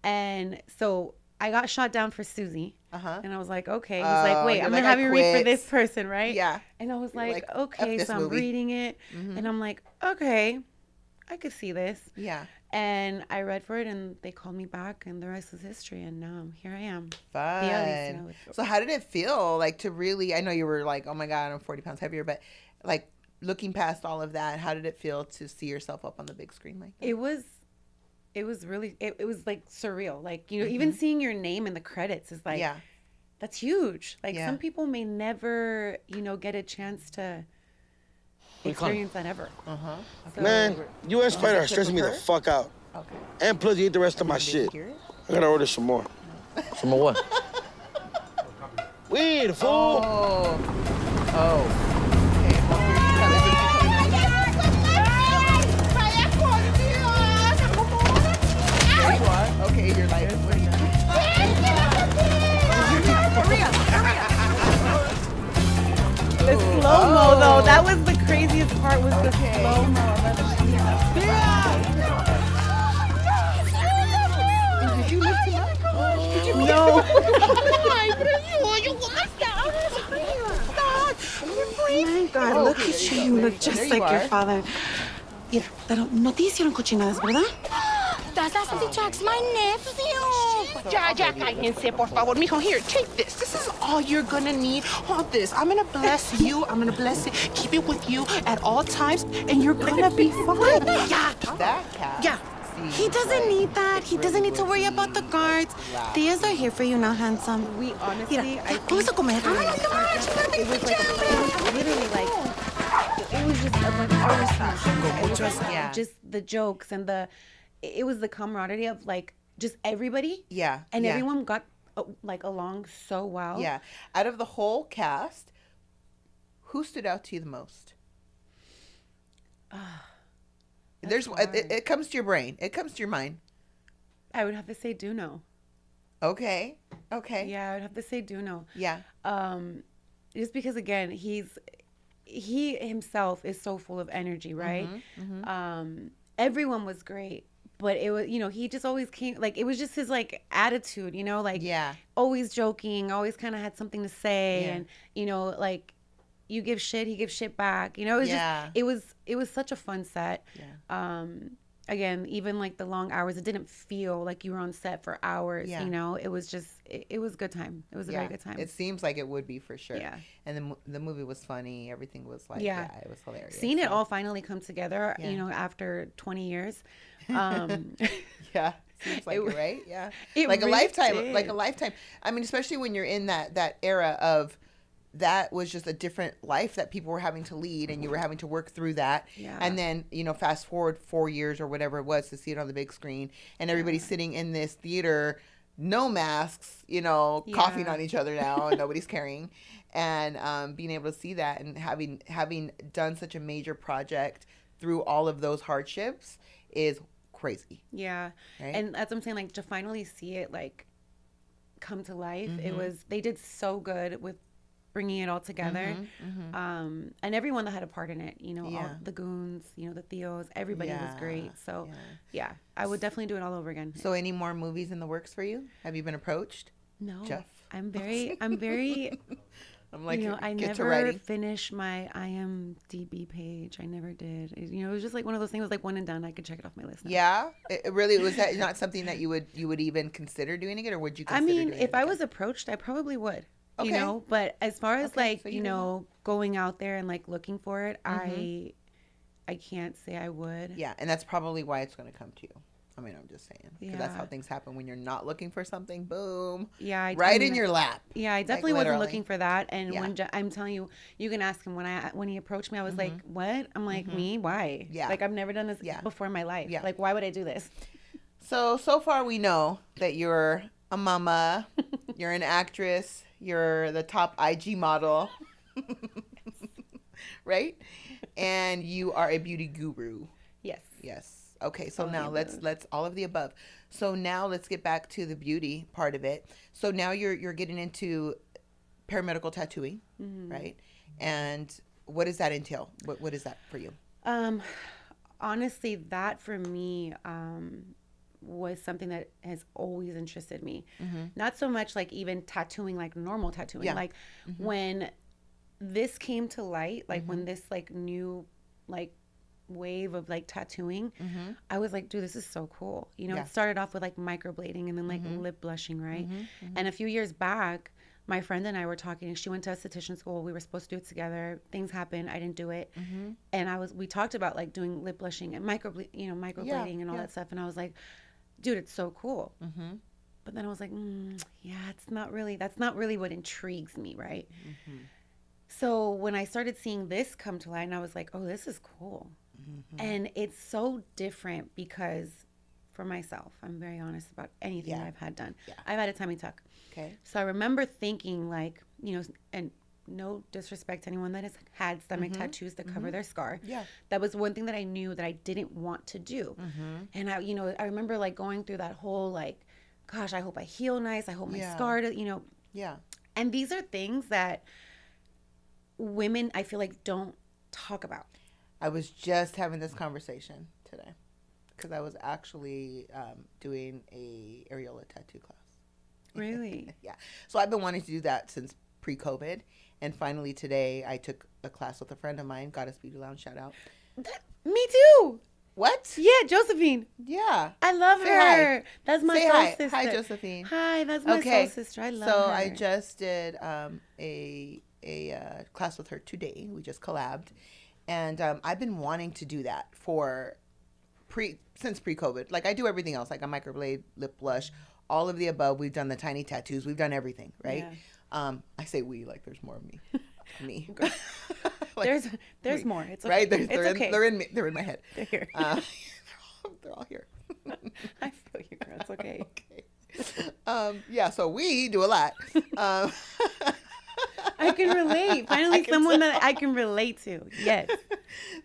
B: And so I got shot down for Susie. And I was like, okay. He's like, wait, I'm going to have you read for this person, right?
A: Yeah.
B: And I was
A: You're
B: like,
A: F
B: okay.
A: this
B: So I'm
A: movie.
B: reading it. And I'm like, okay, I could see this.
A: Yeah.
B: And I read for it, and they called me back, and the rest is history. And now here I am.
A: Fun.
B: Alicia.
A: So how did it feel like to really, I know you were like, oh my God, I'm 40 pounds heavier, but like looking past all of that, how did it feel to see yourself up on the big screen like that?
B: It was really, it was like surreal. Like, you know, even seeing your name in the credits is like, that's huge. Like some people may never, you know, get a chance to experience that ever. So,
C: Man, U.S. Spider are stressing me the fuck out.
A: Okay.
C: And plus, you eat the rest of my shit.
A: Hear it?
C: I gotta order some more.
D: Some more what?
C: Weed, fool!
A: Oh. Okay. Well, here you go. There you are. Okay, you're like, what are you doing?
B: the slow-mo, though, that was the craziest part, was the slow-mo.
A: Did you lift him up?
B: No.
E: My God, look at you. You look just like your father. Mira, pero no te hicieron cochinadas, ¿verdad?
F: That's Jack's my nephew.
G: Ya, cállense, por favor. Mijo, here, take this. This is all you're gonna need. Hold this. I'm gonna bless you. I'm gonna bless it. Keep it with you at all times, and you're gonna be fine. Yeah.
A: That cat.
G: Yeah.
A: seems
E: He doesn't
A: like
E: need that.
A: it
E: He doesn't
A: really
E: need to
A: would
E: worry
A: be,
E: about the guards.
A: loud.
E: Tias are here for you now, handsome.
B: We honestly,
E: Mira,
B: I
E: vamos a
B: think
E: comer.
B: for
E: Vámonos, come on,
B: our
E: she
B: it was like it was literally like it was just like our response. It was just
A: Yeah.
B: just the jokes and it was the camaraderie of like just everybody.
A: Yeah,
B: And
A: yeah.
B: everyone got like along so well.
A: Yeah. Out of the whole cast, who stood out to you the most? There's
B: hard.
A: it comes to your brain. It comes to your mind.
B: I would have to say Duno.
A: Okay. Okay.
B: Yeah, I would have to say Duno.
A: Yeah.
B: Just because again, he himself is so full of energy, right? Everyone was great, but it was, he just always came, like, it was just his like attitude, like
A: Yeah.
B: always joking, always kind of had something to say.
A: Yeah.
B: And like you give shit, he gives shit back. It was
A: Yeah.
B: just it was such a fun set.
A: Yeah.
B: Again, even like the long hours, it didn't feel like you were on set for hours.
A: Yeah.
B: It was just it was a good time. It was a very good time.
A: It seems like it would be for sure.
B: Yeah.
A: And the movie was funny. Everything was like,
B: Yeah.
A: it was hilarious.
B: Seeing it all finally come together,
A: Yeah.
B: After 20 years.
A: Yeah. Seems like
B: It
A: it,
B: was-
A: right? Yeah.
B: it
A: Like
B: really
A: a lifetime.
B: did.
A: Like a lifetime. I mean, especially when you're in that era of that was just a different life that people were having to lead and you were having to work through that.
B: Yeah.
A: And then, fast forward 4 years or whatever it was to see it on the big screen and everybody's sitting in this theater, no masks, coughing
B: Yeah.
A: on each other now and nobody's caring. And being able to see that and having done such a major project through all of those hardships is crazy.
B: Yeah.
A: Right?
B: And that's what I'm saying, like, to finally see it, like, come to life,
A: Mm-hmm.
B: they did so good with bringing it all together. And everyone that had a part in it, all
A: Yeah.
B: the goons, the Theos, everybody was
A: Yeah,
B: great. So,
A: yeah.
B: yeah, I would definitely do it all over again.
A: So any more movies in the works for you? Have you been approached?
B: No.
A: Jeff?
B: I'm very,
A: I'm like,
B: I
A: get to
B: never
A: writing.
B: finished my IMDb page. I never did. It was just like one of those things, like one and done. I could check it off my list now.
A: Yeah, it really was that not something that you would even consider doing it, or would you?
B: I
A: Consider
B: mean,
A: doing
B: if
A: it
B: I
A: again?
B: was approached, I probably would.
A: Okay.
B: But as far as
A: Okay,
B: like,
A: so you didn't.
B: going out there and like looking for it, I can't say I would.
A: Yeah, and that's probably why it's going to come to you. I mean, I'm just saying, because that's how
B: Yeah.
A: thing happen when you're not looking for something. Boom,
B: Yeah,
A: right in your lap.
B: Yeah, I definitely wasn't
A: literally.
B: looking for that. And
A: Yeah.
B: when I'm telling you, you can ask him when he approached me, I was like, "What?" I'm like, "Me? Why?"
A: Yeah.
B: Like I've never done this
A: Yeah.
B: before in my life.
A: Yeah.
B: Like why would I do this?
A: So far we know that you're a mama, you're an actress, you're the top IG model, right? And you are a beauty guru.
B: Yes.
A: Yes. Okay, so
B: All of the
A: now let's all of the above. So now let's get back to the beauty part of it. So now you're getting into paramedical tattooing, right? And what does that entail? What is that for you?
B: Honestly, that for me was something that has always interested me. Not so much like even tattooing, like normal tattooing.
A: Yeah.
B: Like when this came to light, like when this like new like wave of like tattooing, I was like, dude, this is so cool.
A: Yeah.
B: It started off with like microblading and then like lip blushing, right? And a few years back, my friend and I were talking. She went to esthetician school. We were supposed to do it together. Things happened. I didn't do it. And we talked about like doing lip blushing and microblading and all that stuff. And I was like, dude, it's so cool. But then I was like, yeah, that's not really what intrigues me, right? So when I started seeing this come to light, and I was like, oh, this is cool. And it's so different because for myself, I'm very honest about anything that I've had done.
A: Yeah.
B: I've had a tummy tuck.
A: Okay.
B: So I remember thinking like, and no disrespect to anyone that has had stomach tattoos that cover their scar.
A: Yeah.
B: That was one thing that I knew that I didn't want to do. And I remember like going through that whole like, gosh, I hope I heal nice. I hope my
A: Yeah.
B: scar,
A: Yeah.
B: and these are things that women, I feel like, don't talk about.
A: I was just having this conversation today because I was actually doing a areola tattoo class.
B: Really?
A: Yeah. So I've been wanting to do that since pre-COVID. And finally today I took a class with a friend of mine, Goddess Beauty Lounge, shout out.
B: Me too.
A: What?
B: Yeah, Josephine.
A: Yeah.
B: I love
A: Say
B: her.
A: hi.
B: That's my
A: Say
B: soul
A: hi.
B: sister.
A: Hi, Josephine.
B: Hi, that's my soul sister. I love her.
A: So I just did a class with her today. We just collabed. And I've been wanting to do that for since pre-COVID. Like I do everything else. Like I microblade, lip blush, all of the above. We've done the tiny tattoos. We've done everything, right?
B: Yeah.
A: I say we like there's more of me. Me.
B: Like, there's more. It's okay.
A: Right?
B: It's okay.
A: They're in my head.
B: They're here.
A: They're all here.
B: I feel you, girl. It's okay.
A: Yeah, so we do a lot.
B: I can relate. Finally, someone that I can relate to. Yes.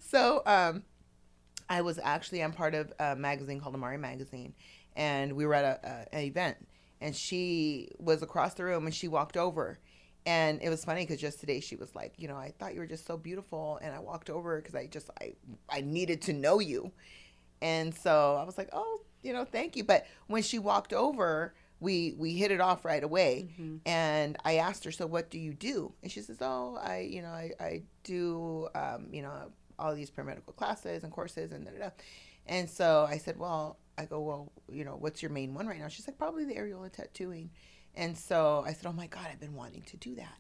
A: So I'm part of a magazine called Amari Magazine, and we were at an event, and she was across the room, and she walked over. And it was funny because just today she was like, I thought you were just so beautiful. And I walked over because I needed to know you. And so I was like, oh, thank you. But when she walked over, we hit it off right away. Mm-hmm. And I asked her, so what do you do? And she says, oh, I do, all these paramedical classes and courses and da-da-da. And so I said, well, what's your main one right now? She's like, probably the areola tattooing. And so I said, oh my God, I've been wanting to do that.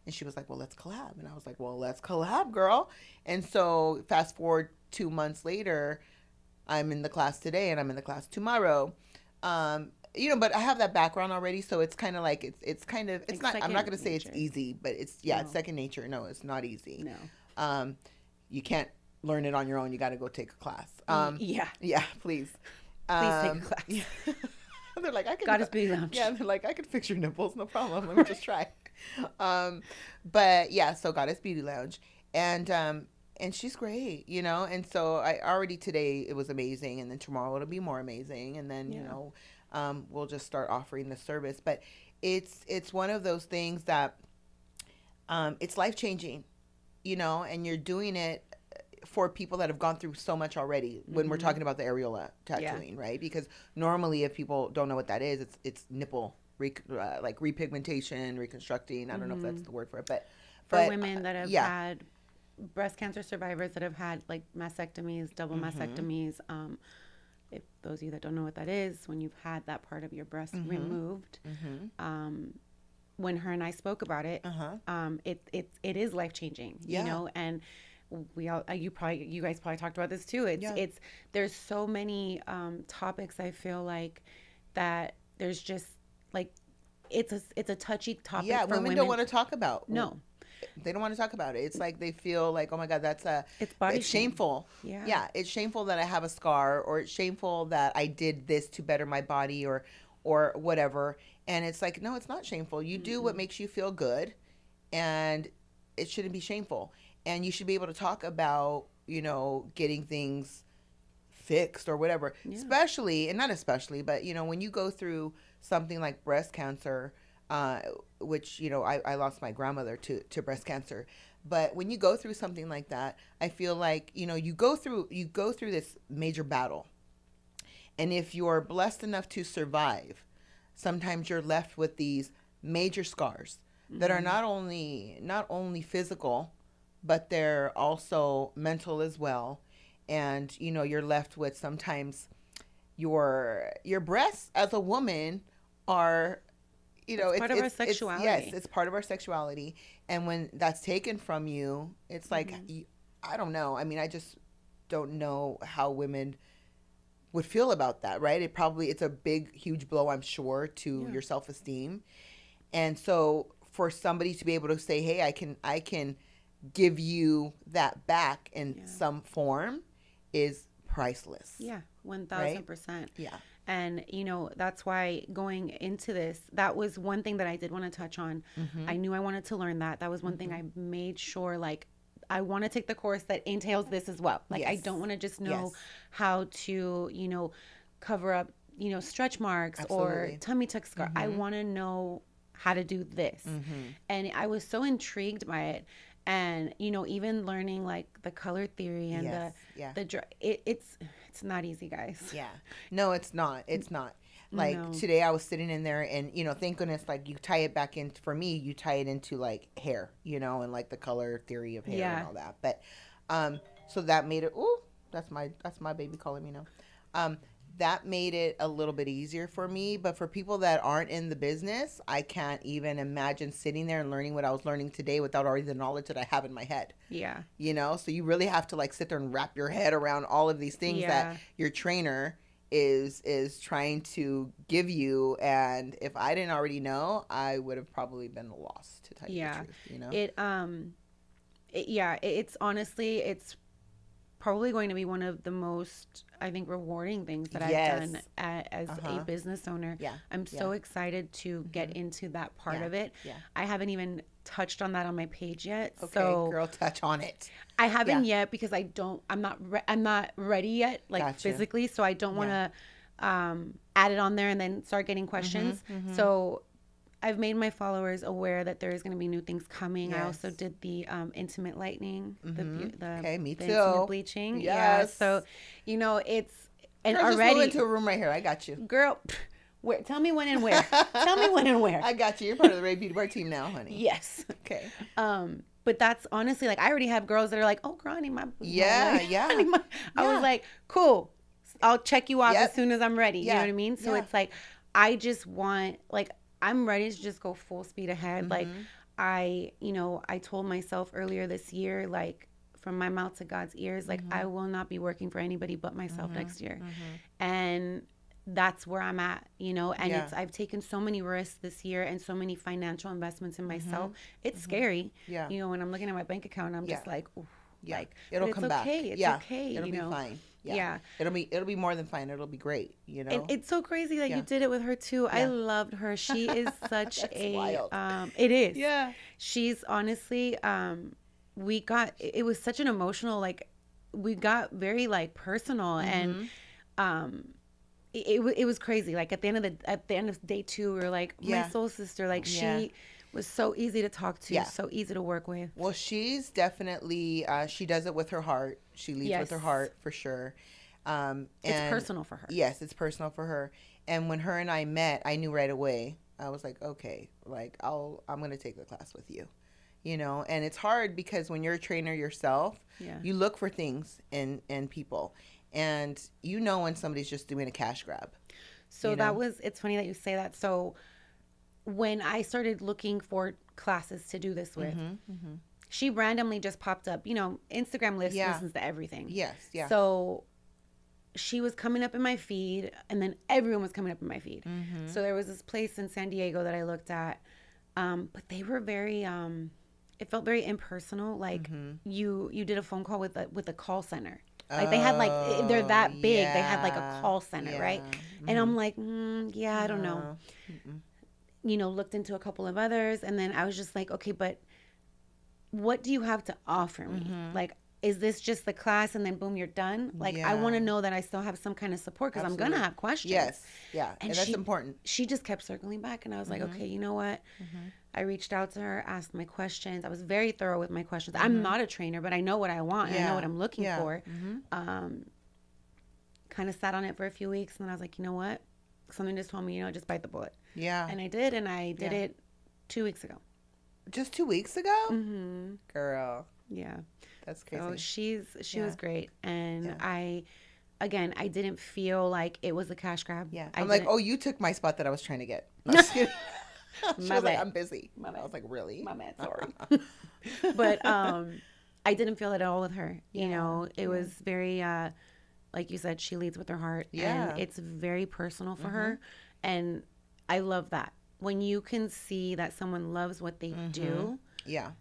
A: And she was like, well, let's collab. And I was like, well, let's collab, girl. And so fast forward 2 months later, I'm in the class today and I'm in the class tomorrow. But I have that background already. So it's kind of like, it's not, I'm not going to say it's easy, but it's second nature. No, it's not easy.
B: No.
A: You can't learn it on your own. You got to go take a class.
B: Yeah,
A: please.
B: Please take a class.
A: Yeah. They're like, I can.
B: Goddess Beauty Lounge.
A: Yeah, they're like, I can fix your nipples, no problem. Let me just try. But yeah, so Goddess Beauty Lounge, and she's great, And so I already today it was amazing, and then tomorrow it'll be more amazing, and then we'll just start offering the service. But it's one of those things that it's life changing, and you're doing it for people that have gone through so much already when we're talking about the areola tattooing, right? Because normally if people don't know what that is, it's nipple like repigmentation, reconstructing. I don't know if that's the word for it, but
B: for women that have had breast cancer survivors that have had like mastectomies, double mastectomies, if those of you that don't know what that is, when you've had that part of your breast removed, when her and I spoke about it, it is life changing, and you guys probably talked about this too. It's there's so many topics I feel like that there's just like it's a touchy topic. Yeah, for women
A: don't want to talk about.
B: No,
A: they don't want to talk about it. It's like they feel like, oh my God, it's shameful. Yeah, it's shameful that I have a scar, or it's shameful that I did this to better my body, or whatever. And it's like, no, it's not shameful. You do what makes you feel good, and it shouldn't be shameful. And you should be able to talk about, getting things fixed or whatever. Yeah. Especially, and not especially, but, when you go through something like breast cancer, which, I lost my grandmother to breast cancer. But when you go through something like that, I feel like, you go through this major battle. And if you're blessed enough to survive, sometimes you're left with these major scars that are not only physical, but they're also mental as well. And, you're left with sometimes your breasts as a woman are,
B: it's part of our sexuality.
A: It's part of our sexuality. And when that's taken from you, it's like, I don't know. I mean, I just don't know how women would feel about that, right? It's a big, huge blow, I'm sure, to your self-esteem. And so for somebody to be able to say, hey, I can give you that back in some form is priceless.
B: Yeah, 1,000%.
A: Yeah.
B: And, that's why going into this, that was one thing that I did want to touch on. I knew I wanted to learn that. That was one thing I made sure, like, I want to take the course that entails this as well. Like, I don't want to just know how to, cover up, stretch marks or tummy tuck scar. I want to know how to do this. And I was so intrigued by it. And, even learning like the color theory and it's not easy, guys.
A: Yeah. No, it's not. It's not. Like today I was sitting in there and, thank goodness, like you tie it back in, for me, you tie it into like hair, and like the color theory of hair and all that. But, so that made it, ooh, that's my baby calling me now. that made it a little bit easier for me. But for people that aren't in the business, I can't even imagine sitting there and learning what I was learning today without already the knowledge that I have in my head.
B: Yeah.
A: You know, so you really have to like sit there and wrap your head around all of these things that your trainer is trying to give you. And if I didn't already know, I would have probably been lost, to tell you the truth, you know?
B: It's honestly, it's probably going to be one of the most, I think, rewarding things that I've done as a business owner.
A: Yeah.
B: I'm so excited to get into that part of it.
A: Yeah.
B: I haven't even touched on that on my page yet.
A: Okay,
B: so
A: girl, touch on it.
B: I haven't yet because I'm not ready yet, like physically. So I don't want to add it on there and then start getting questions. So I've made my followers aware that there is going to be new things coming.
A: Yes.
B: I also did the intimate lightening, the
A: Me
B: the
A: too.
B: intimate bleaching.
A: Yes.
B: Yeah. So, you know, it's and
A: Girl,
B: already
A: just move into a room right here. I got you.
B: girl. Where? Tell me when and where. Tell me when and where.
A: I got you. You're part of the Ray Beauty Bar team now, honey.
B: Yes.
A: Okay.
B: But that's honestly like I already have girls that are like, oh, girl, I need my
A: Yeah, yeah.
B: I was like, cool. I'll check you off
A: Yep.
B: as soon as I'm ready. You
A: Yeah.
B: know what I mean? So
A: Yeah.
B: it's like, I just want like I'm ready to just go full speed ahead. Like I told myself earlier this year, like from my mouth to God's ears, like I will not be working for anybody but myself next year. And that's where I'm at, you know, and I've taken so many risks this year and so many financial investments in myself. It's scary.
A: Yeah.
B: You know, when I'm looking at my bank account, I'm just like, ooh, like
A: it'll
B: but
A: come
B: it's
A: back.
B: okay. It's okay.
A: It'll
B: you
A: be
B: know?
A: fine.
B: Yeah.
A: It'll be more than fine. It'll be great, you know.
B: And it's so crazy that you did it with her too. I loved her. She is such a
A: wild.
B: It is.
A: Yeah.
B: She's honestly it was such an emotional, like we got very like personal and it was crazy. Like at the end of day 2, we were like, my soul sister, like she was so easy to talk to, so easy to work with.
A: Well, she's definitely she does it with her heart. She leads with her heart for sure.
B: It's personal for her.
A: Yes, it's personal for her. And when her and I met, I knew right away. I was like, okay, like I'm gonna take the class with you, you know. And it's hard because when you're a trainer yourself, you look for things in people, and you know when somebody's just doing a cash grab.
B: So it's funny that you say that. So when I started looking for classes to do this with, she randomly just popped up. You know, Instagram listens to everything.
A: Yes, yeah.
B: So she was coming up in my feed, and then everyone was coming up in my feed. So there was this place in San Diego that I looked at, but they were very, it felt very impersonal. Like you did a phone call with a call center. Like they had like, they're that big. They had like a call center, right? And I'm like, I don't know. You know, looked into a couple of others, and then I was just like, okay, but what do you have to offer me? Like, is this just the class and then boom, you're done? Like, I want to know that I still have some kind of support because I'm going to have questions.
A: Yes. Yeah. And that's important.
B: She just kept circling back, and I was like, okay, you know what? I reached out to her, asked my questions. I was very thorough with my questions. I'm not a trainer, but I know what I want. And I know what I'm looking for. Kind of sat on it for a few weeks, and then I was like, you know what? Something just told me, you know, just bite the bullet.
A: Yeah.
B: And I did, and I did it 2 weeks ago.
A: Just 2 weeks ago? Girl.
B: Yeah.
A: That's crazy.
B: So she was great. And I didn't feel like it was a cash grab.
A: Yeah. I'm like, oh, you took my spot that I was trying to get. No, just kidding. She was like, I'm busy. I was like, really?
B: My bad, sorry. But I didn't feel it at all with her. You know, it was very, like you said, she leads with her heart.
A: Yeah.
B: And it's very personal for her. And I love that. When you can see that someone loves what they do.
A: Yeah.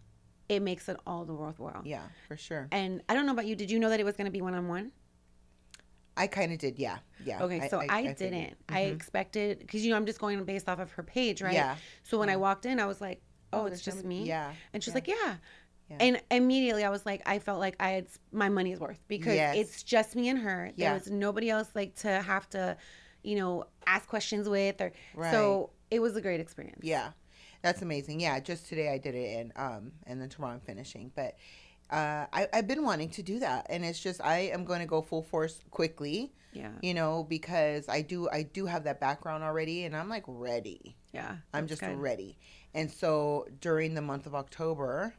B: It makes it all the worthwhile.
A: Yeah, for sure.
B: And I don't know about you. Did you know that it was going to be one-on-one?
A: I kind of did, yeah.
B: Okay, so I didn't. I expected, because, you know, I'm just going based off of her page, right?
A: Yeah.
B: So when I walked in, I was like, oh, it's just me?
A: Yeah.
B: And she's like, yeah. And immediately I was like, I felt like I had my money's worth because it's just me and her. There was nobody else like to have to, you know, ask questions with or so it was a great experience.
A: Yeah. That's amazing. Yeah, just today I did it and then tomorrow I'm finishing. But I've been wanting to do that, and it's just I am going to go full force quickly.
B: Yeah.
A: You know, because I do have that background already, and I'm like ready.
B: Yeah.
A: I'm just ready. And so during the month of October,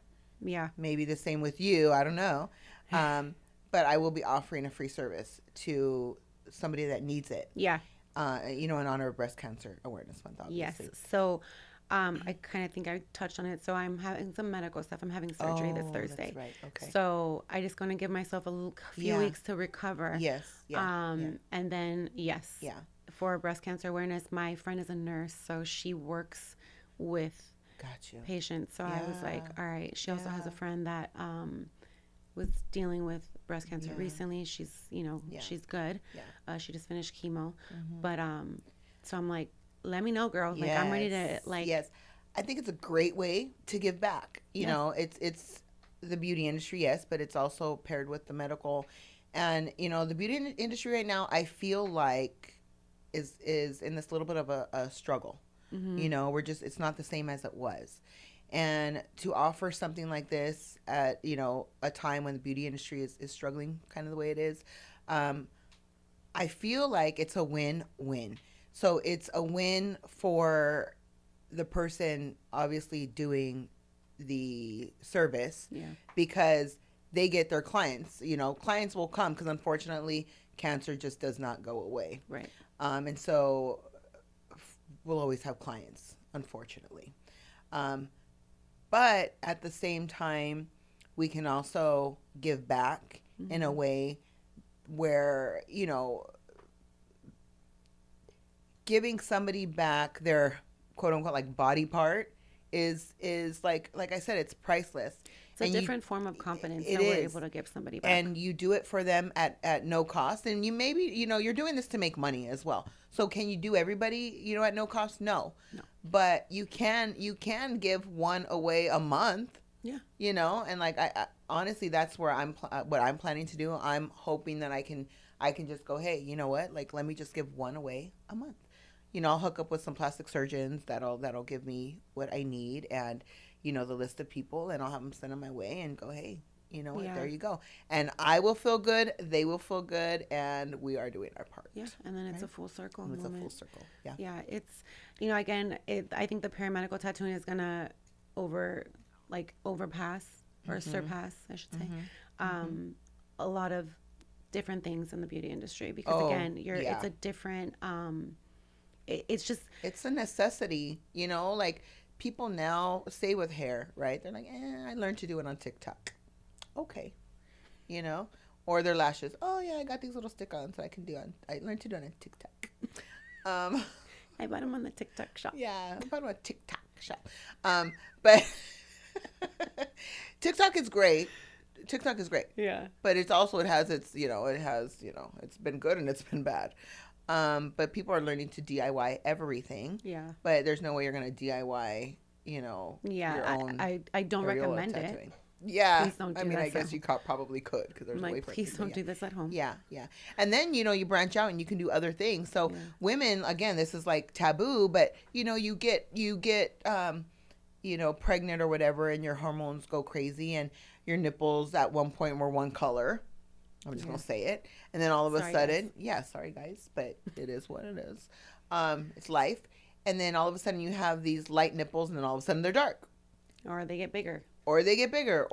A: maybe the same with you, I don't know. But I will be offering a free service to somebody that needs it.
B: Yeah.
A: In honor of Breast Cancer Awareness Month, obviously.
B: Yes. So, I kind of think I touched on it. So I'm having some medical stuff. I'm having surgery this Thursday.
A: That's right. Okay.
B: So I just going to give myself a few weeks to recover.
A: Yes. Yeah.
B: And then yes.
A: Yeah.
B: For breast cancer awareness, my friend is a nurse, so she works with patients. So I was like, all right. She also has a friend that was dealing with breast cancer recently. She's she's good. Yeah. She just finished chemo, but so I'm like, let me know, girl. Like I'm ready to like.
A: Yes, I think it's a great way to give back. You know, it's the beauty industry, yes, but it's also paired with the medical, and the beauty industry right now, I feel like is in this little bit of a struggle. It's not the same as it was. And to offer something like this at, a time when the beauty industry is struggling kind of the way it is, I feel like it's a win-win. So it's a win for the person obviously doing the service because they get their clients. Clients will come because unfortunately cancer just does not go away.
B: Right.
A: And so we'll always have clients, unfortunately. But at the same time, we can also give back in a way where, giving somebody back their quote unquote like body part is like I said, it's priceless.
B: It's a different form of confidence that we're able to give somebody back.
A: And you do it for them at no cost. And you maybe, you're doing this to make money as well. So can you do everybody, at no cost? No. But you can give one away a month.
B: Yeah.
A: And like I honestly, that's where what I'm planning to do. I'm hoping that I can just go, hey, you know what? Like, let me just give one away a month. I'll hook up with some plastic surgeons that'll give me what I need and the list of people, and I'll have them send them my way and go, hey, what, there you go. And I will feel good, they will feel good, and we are doing our part.
B: Yeah, and then it's a full circle.
A: It's a full circle, yeah.
B: Yeah, it's, again, I think the paramedical tattooing is going to overpass or surpass, I should say, a lot of different things in the beauty industry because, again, it's a different,
A: it's a necessity, like, people now say with hair, right? They're like, I learned to do it on TikTok. Okay. Or their lashes. Oh, yeah, I got these little stick-ons I can do I learned to do it on TikTok.
B: I bought them on the TikTok shop.
A: Yeah, I bought them on TikTok shop. But TikTok is great.
B: Yeah.
A: But it's also, it has, it's been good and it's been bad. But people are learning to DIY everything.
B: Yeah.
A: But there's no way you're going to DIY, your own
B: I don't recommend
A: tattooing.
B: it.
A: Yeah.
B: Please don't do
A: I guess you probably could because there's a way for it.
B: Please don't do this at home.
A: Yeah. And then, you branch out and you can do other things. So women, again, this is like taboo, but, you get pregnant or whatever and your hormones go crazy and your nipples at one point were one color. I'm just going to say it. And then all of a sudden, sorry guys, but it is what it is. It's life. And then all of a sudden you have these light nipples and then all of a sudden they're dark.
B: Or they get bigger.
A: Or they're,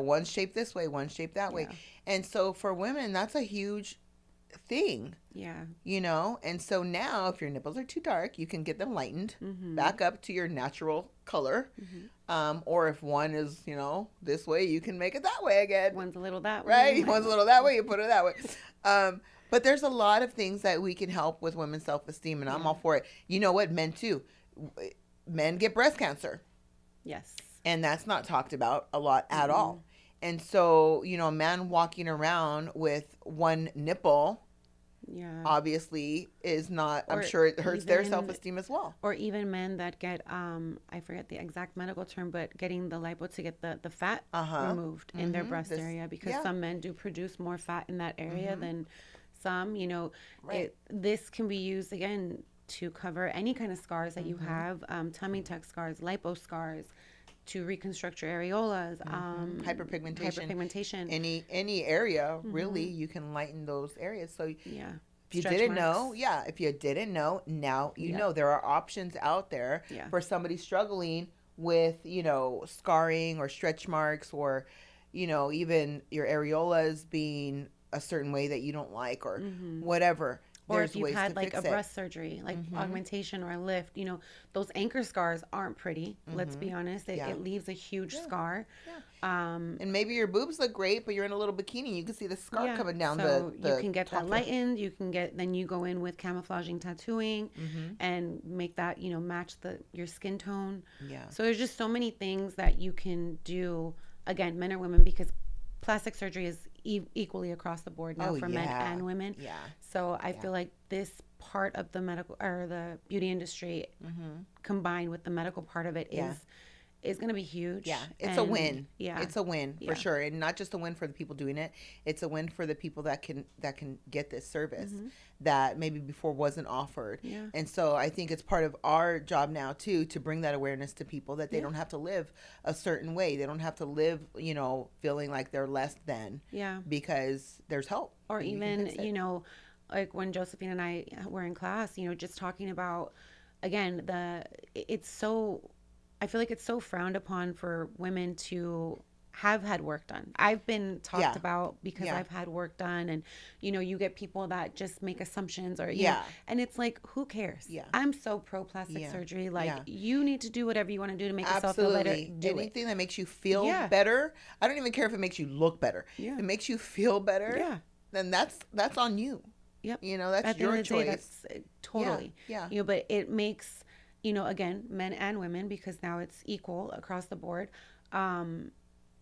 A: one's shaped this way, one's shaped that way. And so for women, that's a huge thing.
B: Yeah.
A: And so now if your nipples are too dark, you can get them lightened back up to your natural color. Or if one is, this way, you can make it that way again.
B: One's a little that way.
A: Right? One's a little that way, you put it that way. But there's a lot of things that we can help with women's self-esteem, and I'm all for it. You know what? Men, too. Men get breast cancer.
B: Yes.
A: And that's not talked about a lot at all. And so, a man walking around with one nipple obviously is not, I'm sure it hurts their self-esteem as well.
B: Or even men that get, I forget the exact medical term, but getting the lipo to get the fat removed in their breast area because some men do produce more fat in that area than some, this can be used again to cover any kind of scars that you have, tummy tuck scars, lipo scars, to reconstruct your areolas,
A: hyperpigmentation, any area really, you can lighten those areas. So if you didn't know, now you know there are options out there for somebody struggling with scarring or stretch marks or even your areolas being a certain way that you don't like or whatever.
B: Or
A: There's
B: if you've
A: ways
B: had
A: to
B: like
A: fix
B: a
A: it.
B: breast surgery, like augmentation or a lift, you know, those anchor scars aren't pretty. Let's be honest. It leaves a huge scar.
A: And maybe your boobs look great, but you're in a little bikini. You can see the scar coming down
B: so
A: the
B: you can get
A: top
B: that lightened. You can get, then you go in with camouflaging tattooing and make that, you know, match your skin tone.
A: Yeah.
B: So there's just so many things that you can do, again, men or women, because plastic surgery is equally across the board now for men and women.
A: Yeah.
B: So I feel like this part of the medical or the beauty industry combined with the medical part of it is going to be huge.
A: Yeah, it's a win.
B: Yeah,
A: it's a win for sure, and not just a win for the people doing it. It's a win for the people that can get this service that maybe before wasn't offered.
B: Yeah.
A: And so I think it's part of our job now too to bring that awareness to people that they don't have to live a certain way. They don't have to live, you know, feeling like they're less than.
B: Yeah.
A: Because there's help.
B: Or
A: and
B: even, you know, like when Josephine and I were in class, you know, just talking about, again, it's so, I feel like it's so frowned upon for women to have had work done. I've been talked about because I've had work done, and you know, you get people that just make assumptions or you know, and it's like, who cares?
A: Yeah.
B: I'm so pro plastic surgery. Like you need to do whatever you want to do to make yourself feel better.
A: Anything that makes you feel better. I don't even care if it makes you look better.
B: Yeah.
A: If it makes you feel better.
B: Yeah.
A: Then that's on you.
B: Yep.
A: You know, that's
B: At the
A: your
B: end of the day,
A: choice.
B: that's totally.
A: Yeah.
B: You know, but it makes, you know, again, men and women, because now it's equal across the board.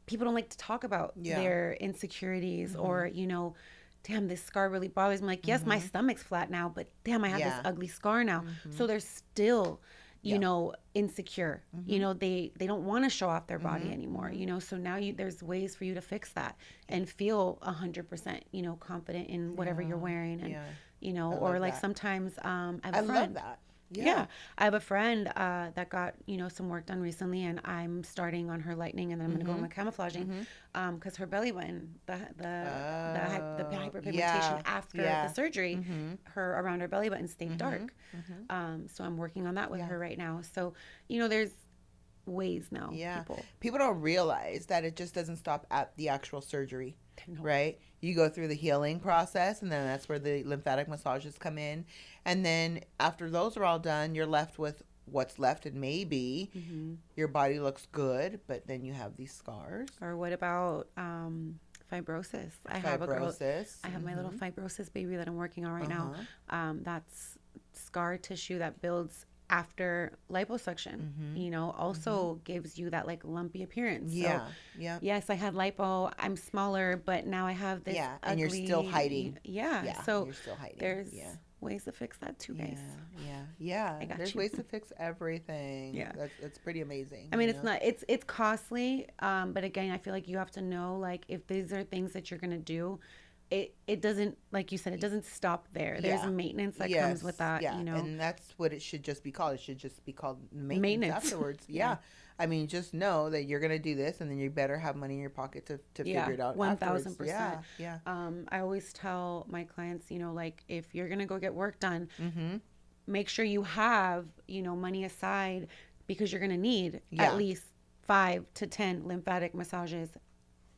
B: People don't like to talk about their insecurities or, you know, damn, this scar really bothers me. Like, yes, my stomach's flat now, but damn, I have this ugly scar now. So they're still, you know, insecure. You know, they don't want to show off their body anymore, you know. So now there's ways for you to fix that and feel 100%, you know, confident in whatever you're wearing. And, you know, or like sometimes I have a friend.
A: love that.
B: Yeah. I have a friend that got, you know, some work done recently, and I'm starting on her lightening, and then I'm going to go on the camouflaging because her belly button, the hyperpigmentation after the surgery, her around her belly button stayed dark. So I'm working on that with her right now. So, you know, there's ways now.
A: People don't realize that it just doesn't stop at the actual surgery. Right? You go through the healing process, and then that's where the lymphatic massages come in. And then after those are all done, you're left with what's left, and maybe your body looks good, but then you have these scars.
B: Or what about fibrosis? I have a girl. I have my little fibrosis baby that I'm working on right now. That's scar tissue that builds after liposuction, you know, also gives you that like lumpy appearance. So, yes, I had lipo. I'm smaller, but now I have this ugly,
A: and you're still hiding.
B: So
A: you're still hiding.
B: There's ways to fix that too, guys.
A: There's ways to fix everything. That's pretty amazing.
B: I mean, it's not, it's costly, but again, I feel like you have to know, like, if these are things that you're gonna do, it doesn't, like you said, it doesn't stop there. There's maintenance that comes with that, you know.
A: And that's what it should just be called. It should just be called maintenance. Afterwards. I mean, just know that you're going to do this, and then you better have money in your pocket to figure it out
B: 1,000%. I always tell my clients, you know, like, if you're going to go get work done, make sure you have, you know, money aside, because you're going to need at least 5 to 10 lymphatic massages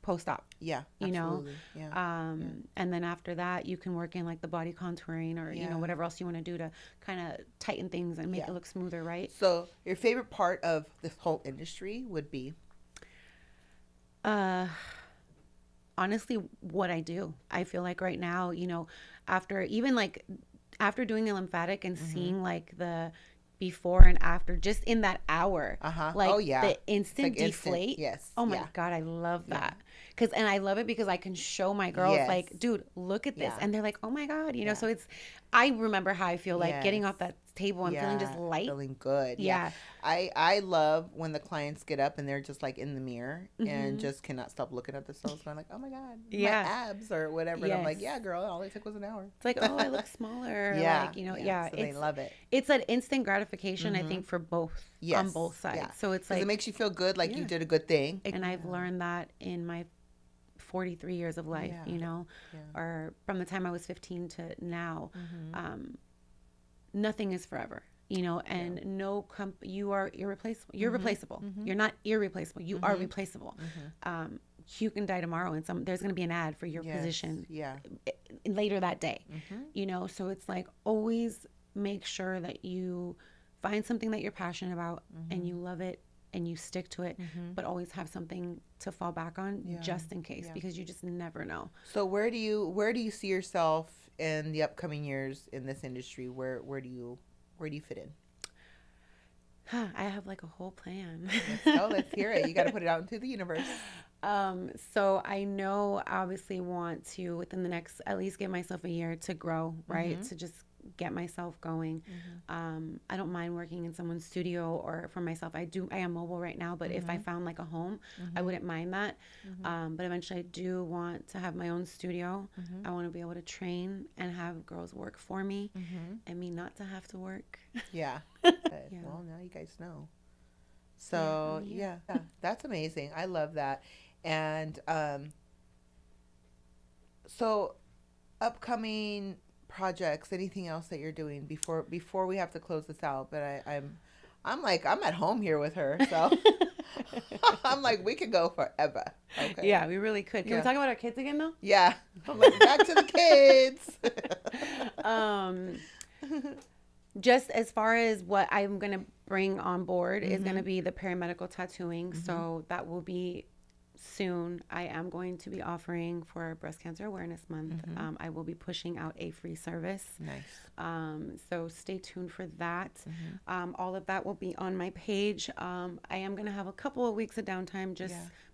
B: post-op. You know, and then after that, you can work in like the body contouring or you know, whatever else you want to do to kind of tighten things and make it look smoother, right?
A: So your favorite part of this whole industry would be?
B: Honestly, what I do. I feel like right now, you know, after doing the lymphatic and seeing like the before and after, just in that hour, like the instant deflate. Oh my God, I love that. And I love it because I can show my girls like, dude, look at this. And they're like, oh my God, you know, so I remember how I feel like getting off that table and feeling just light.
A: Feeling good. I love when the clients get up and they're just like in the mirror and just cannot stop looking at themselves, going like, oh my God, my abs or whatever. And I'm like, yeah, girl, all it took was an hour.
B: It's like, oh, I look smaller. Like, you know,
A: so they love it.
B: It's an instant gratification, I think, for both, on both sides. So it's like,
A: it makes you feel good, like you did a good thing.
B: And I've learned that in my 43 years of life, you know, or from the time I was 15 to now, nothing is forever, you know, and you are irreplaceable. You're replaceable. You're not irreplaceable. You are replaceable. you can die tomorrow and there's going to be an ad for your position later that day, you know? So it's like, always make sure that you find something that you're passionate about and you love it and you stick to it, but always have something to fall back on just in case, because you just never know.
A: So where do you see yourself in the upcoming years in this industry? Where do you fit in?
B: I have like a whole plan.
A: Let's hear it. You got to put it out into the universe.
B: So I know I obviously want to, within the next, at least give myself a year to grow, right? To just get myself going. I don't mind working in someone's studio or for myself. I am mobile right now, but if I found like a home, I wouldn't mind that. But eventually I do want to have my own studio. I want to be able to train and have girls work for me and me not to have to work.
A: Yeah. Well, now you guys know. So yeah, that's amazing. I love that. And so upcoming projects, anything else that you're doing before we have to close this out? But I'm at home here with her, so I'm like, we could go forever. Okay.
B: Yeah, we really could. Can we talk about our kids again though?
A: Yeah. I'm like, back to the kids.
B: Just as far as what I'm going to bring on board is going to be the paramedical tattooing. So that will be soon. I am going to be offering for Breast Cancer Awareness Month. I will be pushing out a free service.
A: Nice.
B: So stay tuned for that. All of that will be on my page. I am going to have a couple of weeks of downtime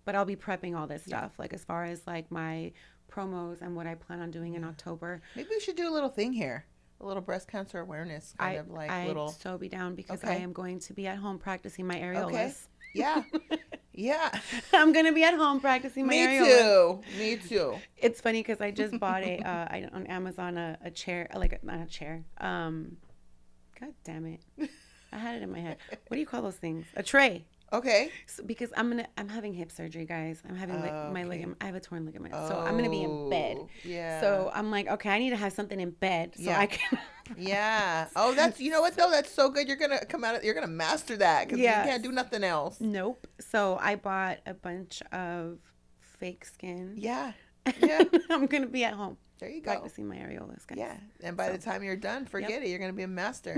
B: but I'll be prepping all this stuff, like as far as like my promos and what I plan on doing in October.
A: Maybe we should do a little thing here. A little breast cancer awareness
B: I'd so be down, because I am going to be at home practicing my areolas.
A: Okay. Yeah. Yeah.
B: I'm going to be at home practicing my areolas.
A: Me too.
B: It's funny because I just bought on Amazon a chair, not a chair. God damn it. I had it in my head. What do you call those things? A tray.
A: Okay.
B: So, because I'm having hip surgery, guys. I'm having my ligament. I have a torn ligament, so I'm gonna be in bed.
A: Yeah.
B: So I'm like, okay, I need to have something in bed so I can.
A: Yeah. Oh, that's, you know what though? That's so good. You're gonna you're gonna master that, because you can't do nothing else.
B: Nope. So I bought a bunch of fake skin.
A: Yeah. Yeah.
B: I'm gonna be at home.
A: There you go.
B: Practicing my areolas, guys.
A: Yeah. And by the time you're done, forget it. You're gonna be a master.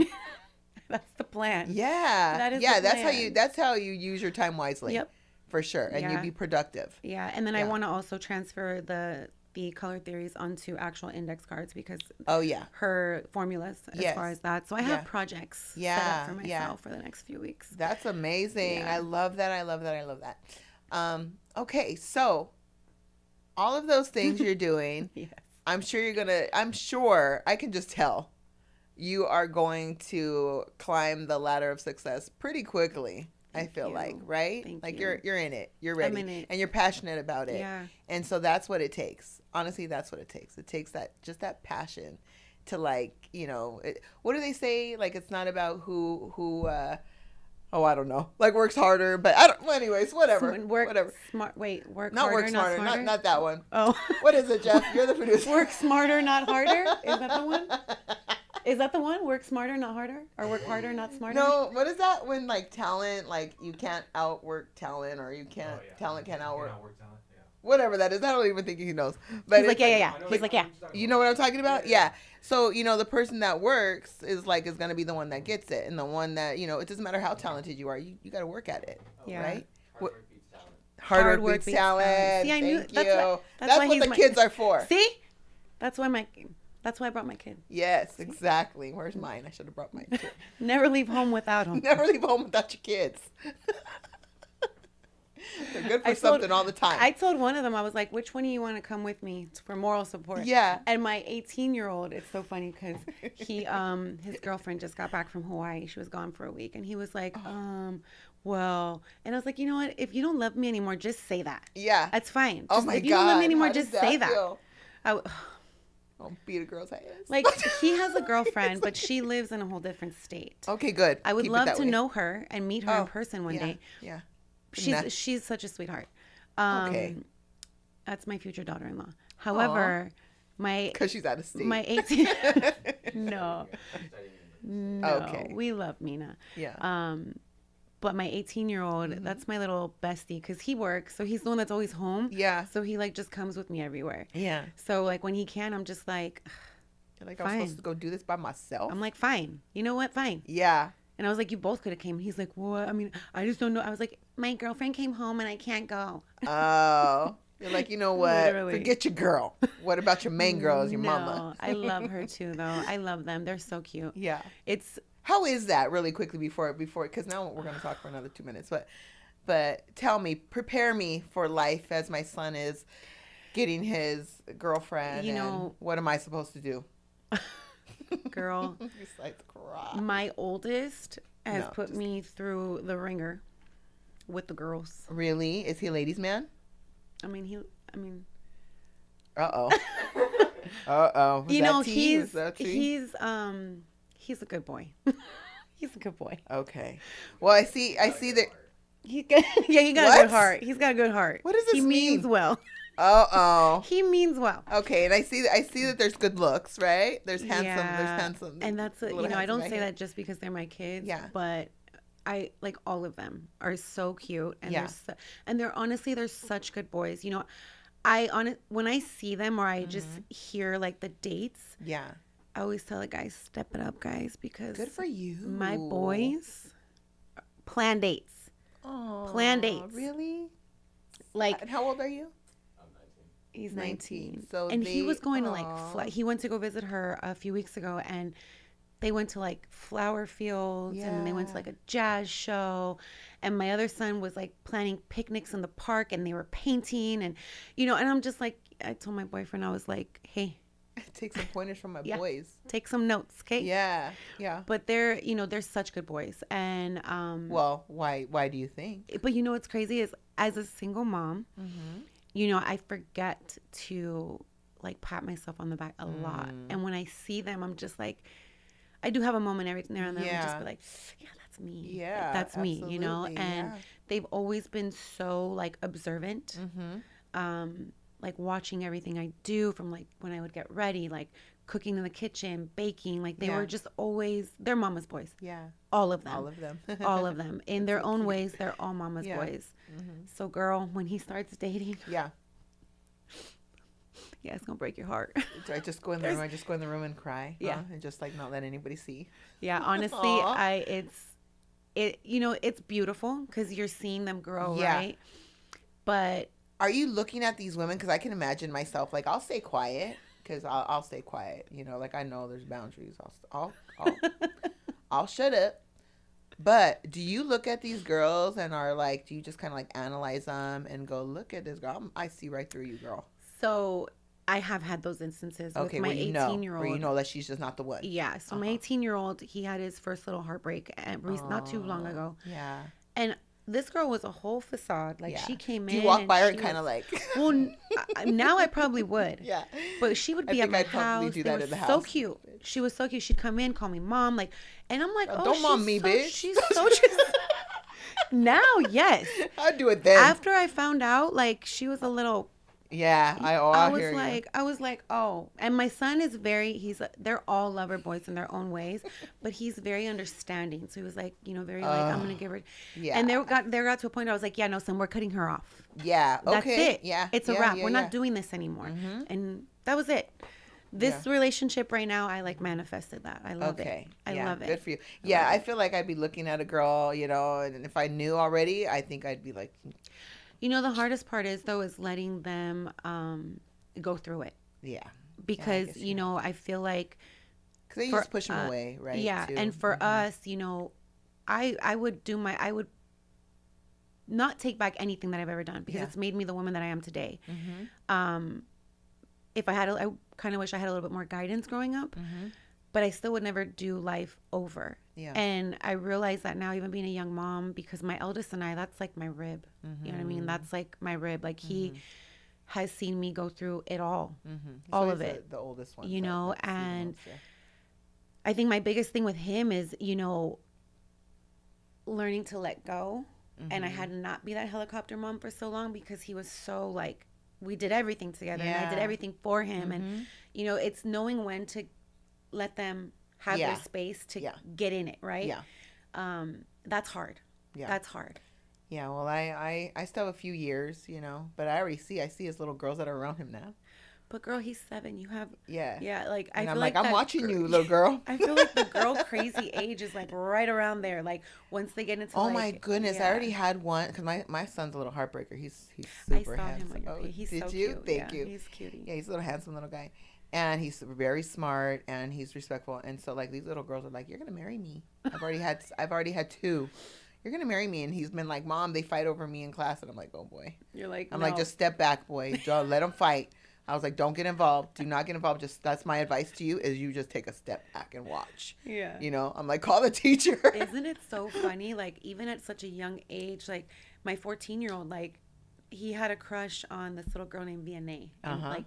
B: That's the plan.
A: Yeah.
B: That is
A: the
B: plan.
A: That's how you use your time wisely.
B: Yep.
A: For sure. And you be productive.
B: Yeah. And then I want to also transfer the color theories onto actual index cards, because her formulas as far as that. So I have projects set up for myself for the next few weeks.
A: That's amazing. I love that. I love that. Okay. So all of those things you're doing,
B: Yes.
A: I'm sure I can just tell you are going to climb the ladder of success pretty quickly. I feel like, right?
B: Thank you.
A: You're in it. You're ready.
B: I'm in it.
A: And you're passionate about it.
B: Yeah.
A: And so that's what it takes. Honestly, that's what it takes. It takes that passion to, like, you know, what do they say? Like, it's not about who I don't know. Like, works harder, but I don't. Well, anyways, whatever. Whatever.
B: Smart. Wait, work
A: not
B: harder,
A: work smarter.
B: not smarter.
A: Not that one.
B: Oh.
A: What is it, Jeff? You're the producer.
B: Work smarter, not harder. Is that the one? Is that the one? Work smarter, not harder? Or work harder, not smarter?
A: No, what is that when, like, talent, like, you can't outwork talent, or you can't, talent can't outwork talent, yeah. Whatever that is. I don't even think he knows. But
B: he's like, yeah. He's like, yeah.
A: You know what I'm talking about? Yeah. So, you know, the person that works is going to be the one that gets it. And the one that, you know, it doesn't matter how talented you are. You got to work at it.
B: Yeah.
A: Right?
B: Hard
A: work beats talent.
B: See, I knew.
A: Thank you. That's what the kids are for.
B: See? That's why I brought my kid.
A: Yes, exactly. Where's mine? I should have brought mine too.
B: Never leave home without him.
A: Never leave home without your kids. They're good for something all the time.
B: I told one of them, I was like, which one do you want to come with me for moral support?
A: Yeah.
B: And my 18-year-old, it's so funny because his girlfriend just got back from Hawaii. She was gone for a week. And he was like, well, and I was like, you know what? If you don't love me anymore, just say that.
A: Yeah.
B: That's fine.
A: Oh my God.
B: If you don't love me anymore, just say that.
A: Don't beat a girl's ass.
B: Like, he has a girlfriend, but she lives in a whole different state.
A: Okay, good.
B: I would love to know her and meet her in person one day.
A: Yeah.
B: She's such a sweetheart.
A: Okay.
B: That's my future daughter-in-law. However,
A: because she's out of state.
B: My 18. No.
A: Okay.
B: We love Mina.
A: Yeah.
B: But my 18-year-old, that's my little bestie because he works. So he's the one that's always home.
A: Yeah.
B: So he like just comes with me everywhere.
A: Yeah.
B: So like when he can, I'm just like,
A: You're like, I'm supposed to go do this by myself?
B: I'm like, fine. You know what? Fine.
A: Yeah.
B: And I was like, you both could have came. He's like, what? I mean, I just don't know. I was like, my girlfriend came home and I can't go.
A: Oh. You're like, you know what?
B: Literally.
A: Forget your girl. What about your main girl as your mama?
B: I love her too, though. I love them. They're so cute.
A: Yeah.
B: It's
A: How is that really quickly before because now we're going to talk for another 2 minutes. But tell me, prepare me for life as my son is getting his girlfriend.
B: You
A: and
B: know-
A: what am I supposed to do?
B: girl.
A: Besides cry.
B: My oldest has
A: No,
B: put
A: just-
B: me through the ringer with the girls.
A: Really? Is he a ladies' man?
B: I mean,
A: Uh-oh. Uh-oh. Was
B: you
A: that
B: know,
A: tea? Was that tea?
B: he's a good boy. He's a good boy.
A: Okay. Well, I see that.
B: He got a
A: What?
B: good heart. He's got a good heart.
A: What does this
B: He means
A: mean?
B: well.
A: Uh-oh.
B: He means well.
A: Okay, and I see that there's good looks, right? There's handsome.
B: And that's
A: little
B: I
A: handsome
B: don't
A: guy
B: say
A: here.
B: that just because they're my kids.
A: Yeah.
B: But I like all of them are so cute, and
A: Yeah.
B: they're honestly they're such good boys. You know, when I see them or I just hear like the dates,
A: Yeah.
B: I always tell the guys, step it up, guys, because
A: Good for you.
B: my boys plan dates.
A: Oh,
B: Plan dates.
A: Really?
B: Like
A: And how old are you?
B: he's
A: 19.
B: 19.
A: So
B: and he was going to
A: aw.
B: like he went to go visit her a few weeks ago, and they went to like flower fields and they went to
A: Yeah.
B: like a jazz show, and my other son was like planning picnics in the park and they were painting, and and I'm just like, I told my boyfriend, I was like, hey,
A: Take some pointers from my
B: Yeah.
A: boys.
B: take some notes, okay?
A: Yeah. Yeah.
B: But they're such good boys, and
A: Well, why do you think?
B: but what's crazy is, as a single mom,
A: Mm-hmm.
B: I forget to like pat myself on the back a lot. And when I see them, I'm just like, I do have a moment every now and then.
A: Yeah.
B: And just be like, yeah, that's me.
A: Yeah,
B: That's me,
A: absolutely,
B: And
A: yeah.
B: they've always been so like observant.
A: Mm-hmm.
B: Like watching everything I do, from like when I would get ready, like cooking in the kitchen, baking. Like they
A: Yeah.
B: were just always, they're mama's boys.
A: Yeah.
B: All of them.
A: All of them.
B: All of them. In their own ways, they're all mama's
A: Yeah.
B: boys. So girl, when he starts dating,
A: Yeah.
B: yeah, it's gonna break your heart.
A: Do I just go in the room? I just go in the room and cry.
B: Yeah.
A: Huh? And just like not let anybody see.
B: Yeah, honestly,
A: Aw.
B: it's beautiful because you're seeing them grow,
A: Yeah.
B: right? But
A: Are you looking at these women? Because I can imagine myself. Like I'll stay quiet. Because I'll stay quiet. Like I know there's boundaries. I'll shut up. But do you look at these girls and are like, do you just kind of like analyze them and go, look at this girl? I see right through you, girl.
B: so I have had those instances
A: Okay,
B: with my
A: where you
B: 18-year-old.
A: where you know that she's just not the one.
B: Yeah, so my 18-year-old, he had his first little heartbreak not too long ago.
A: Yeah.
B: And this girl was a whole facade. Like
A: Yeah.
B: she came
A: Do
B: in.
A: you walk
B: and
A: by her and
B: she
A: kind of
B: was-
A: like,
B: Well, now I probably would.
A: yeah.
B: But she would
A: I
B: be at
A: think
B: my
A: I'd probably
B: house.
A: do
B: They
A: that
B: were
A: in the
B: so
A: house.
B: cute. She was so cute. She'd come in, call me mom, like, and I'm like, oh,
A: Don't mom
B: she's
A: me,
B: so,
A: bitch.
B: She's so. Now, yes.
A: I'd do it then.
B: After I found out, like, she was a little.
A: Yeah, I hear you.
B: I was like, oh. And my son is they're all lover boys in their own ways, but he's very understanding. So he was like, very like, I'm gonna give her.
A: Yeah.
B: And they got to a point where I was like, yeah, no, son, we're cutting her off.
A: Yeah.
B: That's
A: Okay.
B: it.
A: Yeah.
B: It's a
A: yeah,
B: wrap.
A: yeah,
B: We're
A: yeah.
B: not doing this anymore. And that was it. This relationship right now, I like manifested that. I love it. I love it.
A: Good for you. Yeah, I feel like I'd be looking at a girl, and if I knew already, I think I'd be like,
B: The hardest part is letting them go through it,
A: yeah.
B: because
A: guess,
B: I feel like
A: Because they
B: for,
A: just push them away, right?
B: yeah,
A: too?
B: and for us, I would not take back anything that I've ever done because
A: Yeah.
B: it's made me the woman that I am today.
A: Mhm.
B: If I kind of wish I had a little bit more guidance growing up,
A: Mhm.
B: but I still would never do life over.
A: Yeah.
B: And I realize that now, even being a young mom, because my eldest and I, that's like my rib. You know what I mean? That's like my rib. Like he has seen me go through it all,
A: He's
B: all
A: always
B: of it.
A: The oldest one.
B: You know, and
A: yeah.
B: I think my biggest thing with him is, learning to let go. And I had to not be that helicopter mom for so long because he was so like, we did everything together and I did
A: Yeah.
B: everything for him. And, it's knowing when to let them have
A: Yeah.
B: their space to
A: Yeah.
B: get in it, right?
A: Yeah.
B: That's hard.
A: Yeah.
B: That's hard.
A: Yeah, well, I still have a few years, you know, but I see his little girls that are around him now.
B: But girl, he's 7. You have
A: Yeah.
B: like I
A: And
B: feel
A: I'm like,
B: like
A: I'm
B: that
A: watching you, little girl.
B: I feel like the girl crazy age is like right around there. Like once they get into
A: Oh
B: like,
A: my goodness, I
B: yeah.
A: already had one because my son's a little heartbreaker. He's
B: I
A: super
B: saw
A: handsome.
B: him on your
A: Oh,
B: page. He's
A: did
B: so
A: you?
B: cute.
A: Thank you.
B: He's cutie.
A: Yeah, he's a little handsome little guy, and he's very smart and he's respectful. And so like these little girls are like, "You're gonna marry me." I've already had 2. You're gonna marry me, and he's been like, "Mom, they fight over me in class," and I'm like, "Oh boy."
B: You're like,
A: I'm
B: no.
A: like, "Just step back, boy. Don't let them fight." I was like, "Don't get involved. Do not get involved. Just that's my advice to you is you just take a step back and watch."
B: Yeah.
A: You know, I'm like, "Call the teacher."
B: Isn't it so funny? Like even at such a young age, like my 14-year-old, like he had a crush on this little girl named Vianney, in like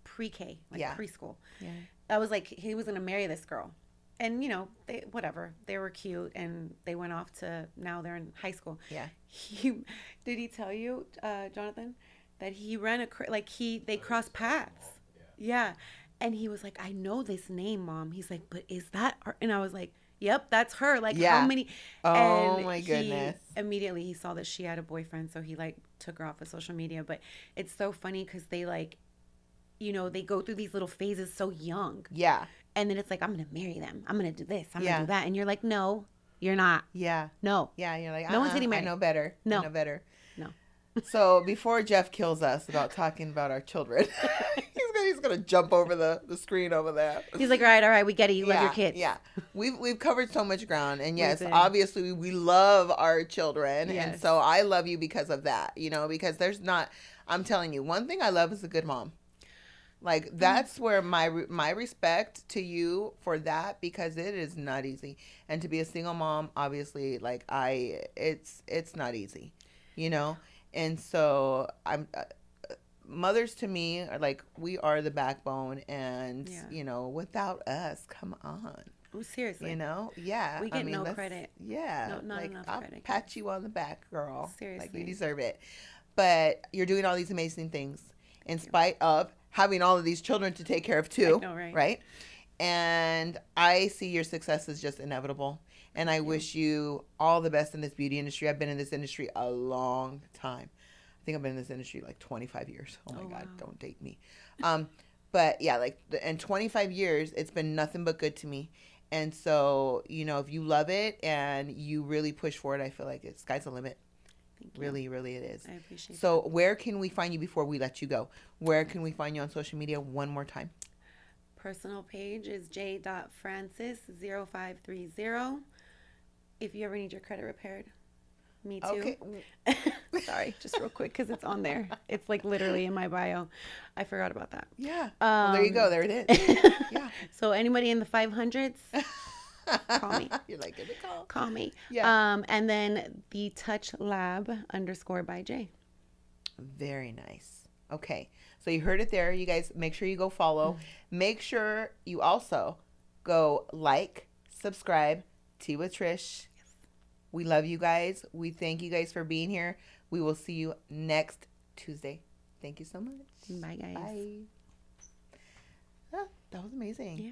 B: pre-K, like preschool.
A: Yeah.
B: I was like, he was gonna marry this girl, and you know, they were cute, and they went off to now they're in high school.
A: Yeah.
B: Did he tell you, Jonathan, that he ran they crossed paths? Yeah, and he was like, I know this name, Mom. He's like, but is that her? And I was like, yep, that's her. Like
A: Yeah.
B: how many?
A: Oh
B: and
A: my goodness.
B: Immediately he saw that she had a boyfriend, so he like took her off of social media. But it's so funny because they like, you know, they go through these little phases so young.
A: Yeah.
B: And then it's like, I'm going to marry them. I'm going to do this. I'm
A: Yeah.
B: going to do that. And you're like, no, you're not.
A: Yeah.
B: No.
A: Yeah. You're like,
B: No one's getting married.
A: I know better.
B: No.
A: I know better.
B: No.
A: So before Jeff kills us about talking about our children, he's gonna jump over the screen over there.
B: He's like, all right, we get it. You love your kids.
A: Yeah. We've covered so much ground, and yes,
B: did.
A: obviously we love our children,
B: Yes.
A: and so I love you because of that. You know, because I'm telling you, one thing I love is a good mom. Like that's where my respect to you for that, because it is not easy, and to be a single mom, obviously, like it's not easy, you know, and so I'm. Mothers to me are like, we are the backbone, and you know, without us, come on.
B: Oh, seriously.
A: You know, yeah.
B: We get no credit.
A: Yeah,
B: not
A: like,
B: enough
A: I'll
B: credit.
A: pat you on the back, girl.
B: Seriously.
A: Like you deserve it. But you're doing all these amazing things in spite of having all of these children to take care of too.
B: I know, right?
A: Right? And I see your success as just inevitable. And I wish you all the best in this beauty industry. I've been in this industry a long time. I think I've been in this industry like 25 years. Oh my God,
B: wow.
A: don't date me. But yeah, like in 25 years, it's been nothing but good to me. And so, you know, if you love it and you really push for it, I feel like it's sky's the limit.
B: Thank you.
A: Really, really it is.
B: I appreciate
A: So where can we find you before we let you go? Where can we find you on social media one more time?
B: Personal page is j.francis0530. If you ever need your credit repaired, me too.
A: Okay.
B: Sorry, just real quick because it's on there. It's like literally in my bio. I forgot about that.
A: Yeah. Well, there you go. There it is. Yeah.
B: So anybody in the 500s, call me.
A: You're like, give me a call.
B: Call me.
A: Yeah.
B: And then the touch lab _by J.
A: Very nice. Okay. So you heard it there. You guys make sure you go follow. Make sure you also go like, subscribe, Tea with Trish. We love you guys. We thank you guys for being here. We will see you next Tuesday. Thank you so much.
B: Bye, guys.
A: Bye. Ah, that was amazing.
B: Yeah.